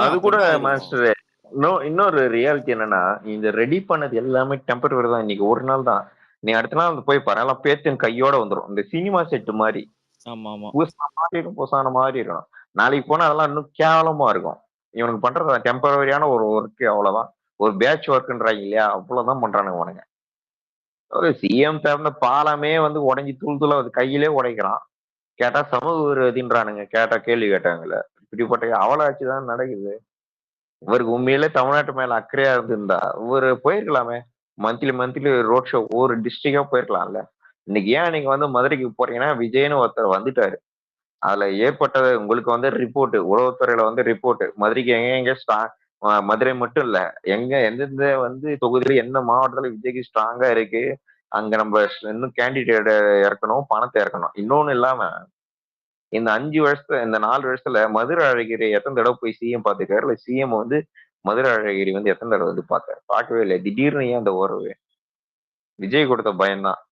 அது கூட அப்ப என்ன ஆயிருக்கும்? மாஸ்டர், இன்னொரு ரியாலிட்டி என்னன்னா, இந்த ரெடி பண்ணது எல்லாமே டெம்பரவரி தான். இன்னைக்கு ஒரு நாள் தான். நீ அடுத்த நாள் வந்து போய் பாரு, எல்லாம் பேத்தின் கையோட வந்துடும். இந்த சினிமா செட்டு மாதிரி ஆமா ஆமா. பூசான மாதிரி இருக்கும், பூசான மாதிரி இருக்கும். நாளைக்கு போனா அதெல்லாம் இன்னும் கேவலமா இருக்கும். இவனுக்கு பண்றது டெம்பரவரியான ஒரு ஒர்க், அவ்வளவுதான். ஒரு பேட்ச் ஒர்க்ன்றாங்க இல்லையா, அவ்வளவுதான் பண்றானுங்க உனக்கு. ஒரு சிஎம் திறந்த பாலமே வந்து உடைஞ்சி தூள் தூளா வந்து கையிலே உடைக்கிறான். கேட்டா சமூக விரோதின்றானுங்க. கேட்டா கேள்வி கேட்டாங்கல்ல, இப்படிப்பட்ட அவலாட்சி தான் நடக்குது. இவருக்கு உண்மையிலே தமிழ்நாட்டு மேல அக்கறையா இருந்திருந்தா இவரு போயிருக்கலாமே. மந்த்லி ரோட் ஷோ ஒரு டிஸ்ட்ரிக்டா போயிருக்கலாம்ல. இன்னைக்கு ஏன் நீங்க வந்து மதுரைக்கு போறீங்கன்னா, விஜய்னு ஒருத்தர் வந்துட்டாரு. அதுல ஏற்பட்டது உங்களுக்கு வந்து ரிப்போர்ட், உளவுத்துறையில வந்து ரிப்போர்ட், மதுரைக்கு எங்க எங்க மதுரை மட்டும் இல்ல, எங்க எந்தெந்த வந்து தொகுதியில எந்த மாவட்டத்துல விஜய்க்கு ஸ்ட்ராங்கா இருக்கு, அங்க நம்ம இன்னும் கேண்டிடேட் இறக்கணும், பணத்தை இறக்கணும். இன்னொன்னு இல்லாம இந்த 5 வருஷத்துல, இந்த 4 வருஷத்துல மதுரை அழகிரி எத்தனை தடவை போய் சிஎம் பார்த்துருக்காரு, இல்ல சிஎம் வந்து மதுரை அழகிரி வந்து எத்தனை தடவை வந்து பார்த்தாரு? பார்க்கவே இல்லை. திடீர்னு ஏன் அந்த உறவு? விஜய் கொடுத்த பயம்தான்.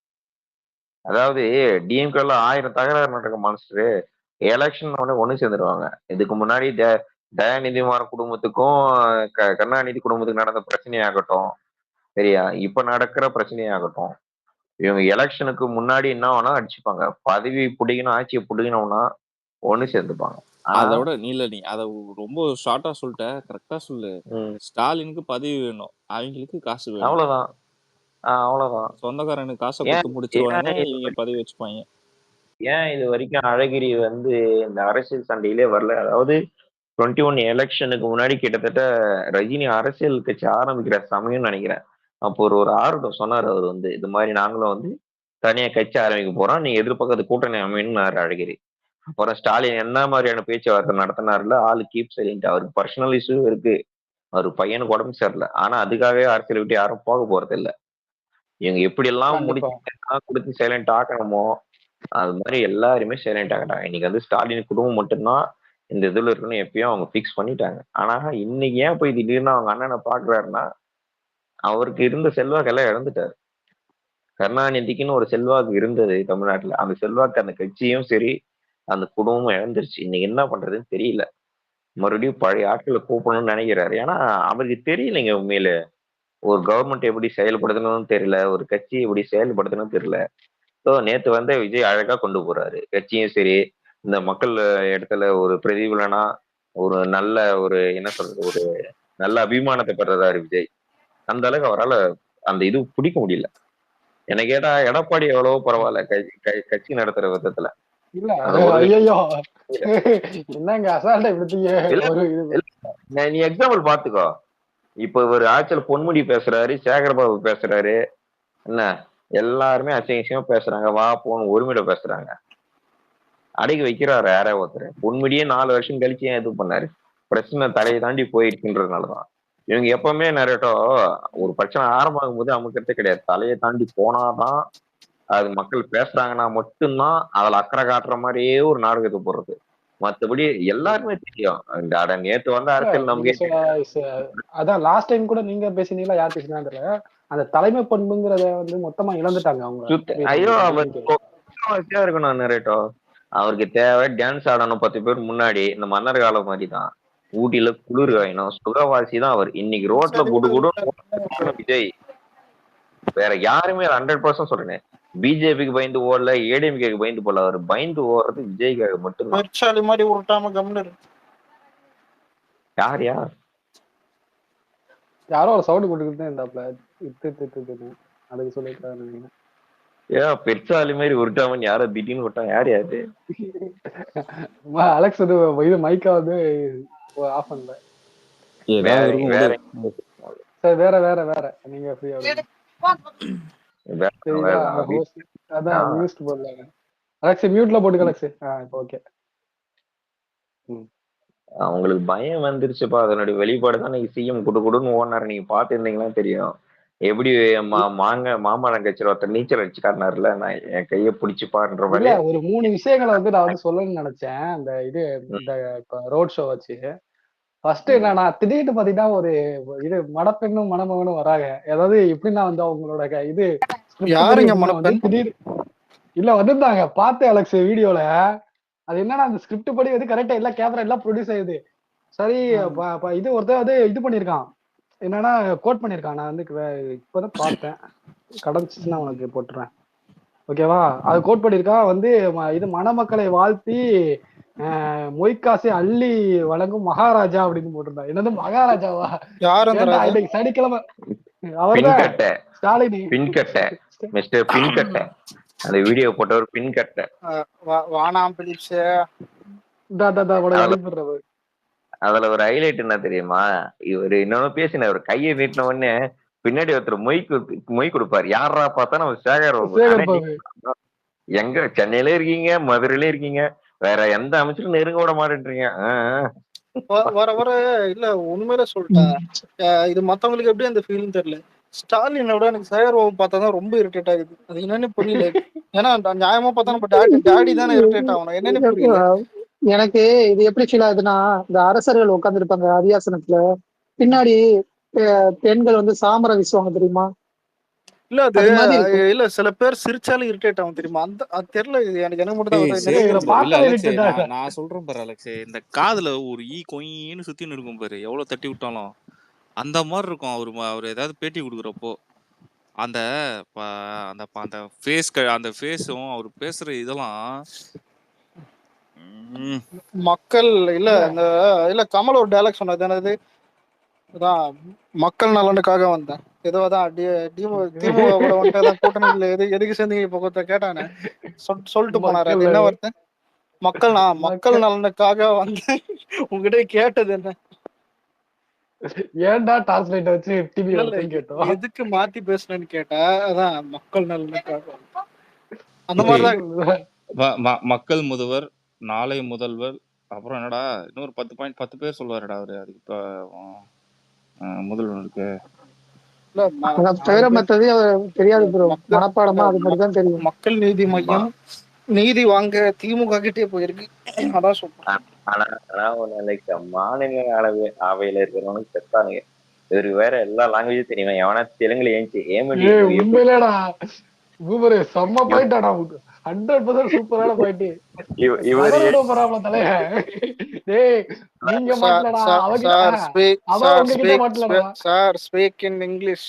அதாவது டிஎம்கேல 1000 தகராறு நடக்க மாஸ்டர், எலெக்ஷன் ஒண்ணு சேர்ந்துருவாங்க. இதுக்கு முன்னாடி தயாநிதிமாறன் குடும்பத்துக்கும் கருணாநிதி குடும்பத்துக்கு நடந்த பிரச்சனையாகட்டும், சரியா, இப்ப நடக்கிற பிரச்சனையாகட்டும், இவங்க எலெக்ஷனுக்கு முன்னாடி என்ன வேணா அடிச்சுப்பாங்க. பதவி பிடிக்கணும், ஆட்சியை பிடிக்கணும்னா ஒண்ணு சேர்ந்துப்பாங்க. அதை விட நீ அத ரொம்ப ஷார்ட்டா சொல்லிட்ட, கரெக்டா சொல்லு. ஸ்டாலினுக்கு பதவி வேணும், அவங்களுக்கு காசு வேணும். அவ்வளவுதான். அவ்வளவுதான். சொந்தக்காரனுக்கு காசை கொடுத்து முடிச்சிருவாங்க, இவங்க பதவி வச்சுப்பாங்க. ஏன் இது வரைக்கும் அழகிரி வந்து இந்த அரசியல் சண்டையிலே வரல? அதாவது 21 எலெக்ஷனுக்கு முன்னாடி கிட்டத்தட்ட ரஜினி அரசியல் கட்சி ஆரம்பிக்கிற சமயம்னு நினைக்கிறேன். அப்போ ஒரு ஆர்வம் சொன்னார் அவர் வந்து, இது மாதிரி நாங்களும் வந்து தனியா கட்சி ஆரம்பிக்க போறோம், நீங்க எதிர்பார்க்கறது கூட்டணி அமைன்னாரு அழகிரி. அப்புறம் ஸ்டாலின் என்ன மாதிரியான பேச்சுவார்த்தை நடத்தினார்ல, ஆளு கீப் சைலண்ட். அவருக்கு பர்சனல் இஷ்யூ இருக்கு, அவர் பையனுக்கு உடம்பு சரியில்லை, ஆனா அதுக்காகவே அரசியல் விட்டு யாரும் போக போறது இல்லை. இவங்க எப்படி எல்லாம் கொடுத்து சைலண்ட் ஆக்கணுமோ அது மாதிரி எல்லாருமே சைலண்ட் ஆகிட்டாங்க. இன்னைக்கு வந்து ஸ்டாலின் குடும்பம் மட்டும்தான் இந்த இதுல இருக்குன்னு எப்பயும் அவங்க பிக்ஸ் பண்ணிட்டாங்க. ஆனா இன்னைக்கு ஏன் போய் திடீர்னு அவங்க அண்ணனை பாக்குறாருன்னா, அவருக்கு இருந்த செல்வாக்கெல்லாம் இழந்துட்டாரு. கருணாநிதிக்குன்னு ஒரு செல்வாக்கு இருந்தது தமிழ்நாட்டுல, அந்த செல்வாக்கு அந்த கட்சியும் சரி அந்த குடும்பமும் இழந்துருச்சு. இன்னைக்கு என்ன பண்றதுன்னு தெரியல. மறுபடியும் பழைய ஆட்களை கூப்பிடணும்னு நினைக்கிறாரு. ஏன்னா அவருக்கு தெரியலைங்க உண்மையில ஒரு கவர்மெண்ட் எப்படி செயல்படுத்தணும்னு தெரியல, ஒரு கட்சி எப்படி செயல்படுத்தணும்னு தெரியல. ஸோ நேத்து வந்து விஜய் அழகா கொண்டு போறாரு கட்சியும் சரி. இந்த மக்கள் இடத்துல ஒரு பிரதிபலனா ஒரு நல்ல ஒரு என்ன சொல்றது, ஒரு நல்ல அபிமானத்தை பெறறாரு விஜய். அந்த அளவுக்கு அவரால் அந்த இது பிடிக்க முடியல. என்ன கேட்டா எடப்பாடி எவ்வளவோ பரவாயில்ல கட்சி நடத்துற விதத்துல. இல்ல ஐயோ என்னங்க அசால்ட்டா இப்படித்தீங்க. நீ எக்ஸாம்பிள் பாத்துக்கோ. இப்ப ஒரு ஆட்சியில் பொன்முடி பேசுறாரு, சேகர்பாபு பேசுறாரு, என்ன எல்லாருமே அசிங்கமா பேசுறாங்க, வா போன்னு ஒருமையில பேசுறாங்க. அடக்கி வைக்கிறாரு யாரோ ஒருத்தர். பொன்முடியே 4 வருஷம் கழிச்சு ஏன் இது பண்ணாரு? பிரச்சனை தலையை தாண்டி போயிருக்குன்றதுனாலதான். இவங்க எப்பவுமே நிறையட்டோ ஒரு பிரச்சனை ஆரம்பமாகும் போது அமுக்கிறதே கிடையாது. தலையை தாண்டி போனாதான் அது மக்கள் பேசுறாங்கன்னா மட்டும்தான் அதுல அக்கறை காட்டுற மாதிரியே ஒரு நாடகத்தை போடுறது. மத்தபடி எல்லாருமே தெரியும். இந்த நேத்து வந்து அரசியல் நமக்கு அதான் லாஸ்ட் டைம் கூட நீங்க பேசினீங்களா, யார் பேசினா தெரியல, அந்த தலைமை பண்புங்கிறத வந்து மொத்தமா இழந்துட்டாங்க அவங்க. ஐயோ அவர் இருக்கணும் நிறையட்டோ. அவருக்கு தேவை டான்ஸ் ஆடணும் 10 பேர் முன்னாடி. இந்த மன்னர் காலம் மாதிரிதான் ஊட்டியில குளிர் காயணும், சுகவாசி தான் அவர். இன்னைக்கு ரோட்ல குடு விஜய். வேற யாருமே 100% சொல்றேன். பிஜேபிக்கு பயந்து ஓடல, ஏடிஎம்கேக்கு பயந்து போல, அவர் பயந்து ஓடுறது விஜய்க்காக மட்டும்தான். மாதிரி உருட்டாம கம்முனு. யார் யாரோ ஒரு சவுண்ட் கொடுத்துக்கிட்டு இருந்தாப்ல, அதுக்கு சொல்லிருக்காரு. ஏன் பெருசாலி மாதிரி உருட்டாமன்னு யாரோ திடீர்னு விட்டான்? யாரு அலெக்ஸ் இது மைக்கா வந்து ஆஃப் பண்ணல. வேற வேற வேற நீங்க ஃப்ரீயா அதான் மியூட் போடல. அலெக்ஸ் மியூட்ல போட்டுக்க அலெக்ஸ். இப்போ ஓகே. அவங்களுக்கு பயம் வந்துருச்சுப்பா. அதனுடைய வெளிப்பாடு தான் நீங்க சிஎம் குடுன்னு ஓடினாரு. நீங்க பாத்துருந்தீங்கன்னா தெரியும். எப்படி மாம்பழம் கட்சியில ஒருத்தர் நீச்சல் அடிச்சு காட்டினாருல, நான் என் கையை பிடிச்சுப்பாருன்ற இல்ல மாதிரி. ஒரு 3 விஷயங்களை வந்து நான் வந்து சொல்லணும்னு நினைச்சேன். அந்த இது இந்த இப்ப ரோட் ஷோ வச்சு. ஃபர்ஸ்ட் என்னன்னா திடீர்னு பாத்தீங்கன்னா ஒரு இது மணப்பெண்ணும் மணமகனும் வராங்க. அதாவது எப்படின்னா வந்து அவங்களோட இது யாருங்க வந்து மணப்பெண்? திடீர்னு இல்ல வந்திருந்தாங்க பார்த்தேன் அலெக்ஸ் வீடியோல. அது என்னன்னா அந்த ஸ்கிரிப்ட் படி வந்து கரெக்டா எல்லா கேமரா எல்லாம் ப்ரொடியூஸ் ஆகுது. சரி இது ஒருத்தர் வந்து இது பண்ணிருக்கான். என்னன்னா கோட் பண்ணிருக்கான். நான் வந்து இப்பதான் பார்த்தேன். கடந்துச்சுன்னா உனக்கு போட்டுறேன். ஓகேவா? அது கோட் பண்ணிருக்கான் வந்து இது மணமக்களை வாழ்த்தி மொய்காசை அள்ளி வழங்கும் மகாராஜா அப்படின்னு போட்டிருந்தான். என்னது மகாராஜாவா? யார் அந்த ராஜா? இன்னைக்கு சனிக்கிழமை அவர்தான் ஸ்டாலின். பின்கட்ட மிஸ்டர் பின்கட்ட அந்த வீடியோ போட்டவர் பின்கட்ட. வானாம் பிலிப்ஸ். அதுல ஒரு ஹைலைட் என்ன தெரியுமா? இவரு இன்னொன்னு பேசினார். கையை நீட்டின உடனே பின்னாடி ஒருத்தர் மொய் கொடுப்பாரு. யாரா பார்த்தா நம்ம சேகர் எங்க சென்னையில இருக்கீங்க, மதுரையில இருக்கீங்க, வேற எந்த அமைச்சரும் நெருங்க விட மாட்டேன்றீங்க. வர வர இல்ல உண்மையில சொல்லிட்டேன். இது மத்தவங்களுக்கு எப்படி அந்த ஃபீலிங் தெரியல. ஸ்டாலினோட எனக்கு சேகர் பாபு பார்த்தாதான் ரொம்ப இரிட்டேட் ஆகுது. அது என்னன்னு புரியல. ஏன்னா நியாயமா பார்த்தா நம்ம டாடி தானே இரிட்டேட் ஆகணும். என்னன்னு புரியல எனக்கு. இது எப்படி ஃபீல் ஆகுதுன்னா, இந்த அரசர்கள் உட்கார்ந்து இருப்பாங்க அரியாசனத்துல, பின்னாடி பெண்கள் வந்து சாமரை வீசுவாங்க தெரியுமா? இல்ல அது இல்ல சில பேர் சிரிச்சாலும் இரிட்டேட் ஆகும் தெரியுமா? அந்த தெரியல. எனக்கு என்ன மட்டும் நான் சொல்றேன் பாரு அலெக்ஸ், இந்த காதுல ஒரு கொயின்னு சுத்தின்னு இருக்கும் பாரு, எவ்வளவு தட்டி விட்டாலும் அந்த மாதிரி இருக்கும். அவர் ஏதாவது பேட்டி கொடுக்குறப்போ அந்த அந்த ஃபேஸும் அவர் பேசுற இதெல்லாம் மக்கள் இல்ல இந்த இல்ல கமல் ஒரு டைலாக் சொன்னது என்னது, மக்கள் நலனுக்காக வந்தேன். ஏதோதான் திமுக கூட வந்துட்டு கூட்டணியில எதுக்கு சேர்ந்தீங்க இப்போ கேட்டானே சொல்லிட்டு போனாரு. அது என்ன வார்த்தை? மக்கள் நலனுக்காக வந்தேன். உங்ககிட்ட கேட்டது என்ன? ஏன்டா டிரான்ஸ்லேட் வச்சு டிவி கேட்டோம். எதுக்கு மாத்தி பேசுனேன்னு கேட்டா அதான் மக்கள் நலனுக்காக அந்த மாதிரிதான். மக்கள் முதல்வர், நாளை முதல்வர், அப்புறம் என்னடா இன்னொரு 10 பேர் சொல்லுவாருடா அவரு. அதுக்கு இப்ப முதல்வருக்கு தெரியாது ப்ரோ, மனப்பாடமா அது மாதிரி தான் தெரியும். மக்கள் நீதி மையம் நீதி வாங்க திமுக கிட்டே போயிருக்கு. அதான் சொல்றேன். ஆனா மாநில அவையில இருக்கிறவனுக்கு செத்தானுங்க. இவரு வேற எல்லா லாங்குவேஜும் தெரியுமா? எவனா தெலுங்குல உண்மையிலடா பூமரு செம்ம பாயிண்டாடா. 100% சூப்பரான பாயிண்ட். இவரு பராமல தலை. டேய் நீங்க மாட்டலடா சார் ஸ்பீக் இன் இங்கிலீஷ்.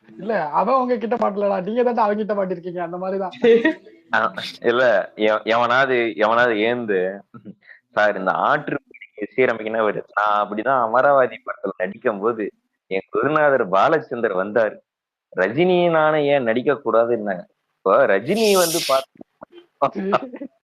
இல்ல அவன் உங்க கிட்ட மாட்டலடா, நீங்க தான் அவங்க கிட்ட மாட்டிருக்கீங்க. அந்த மாதிரிதான். இல்ல எவனாவது ஏந்து சார் இந்த ஆற்று சீரமைக்குன்னா வருது. நான் அப்படிதான் அமராவதி படத்துல நடிக்கும் போது என் குருநாதர் பாலச்சந்தர் வந்தாரு. ரஜினி நானும் ஏன் நடிக்க கூடாதுன்னாங்க. இப்போ ரஜினி வந்து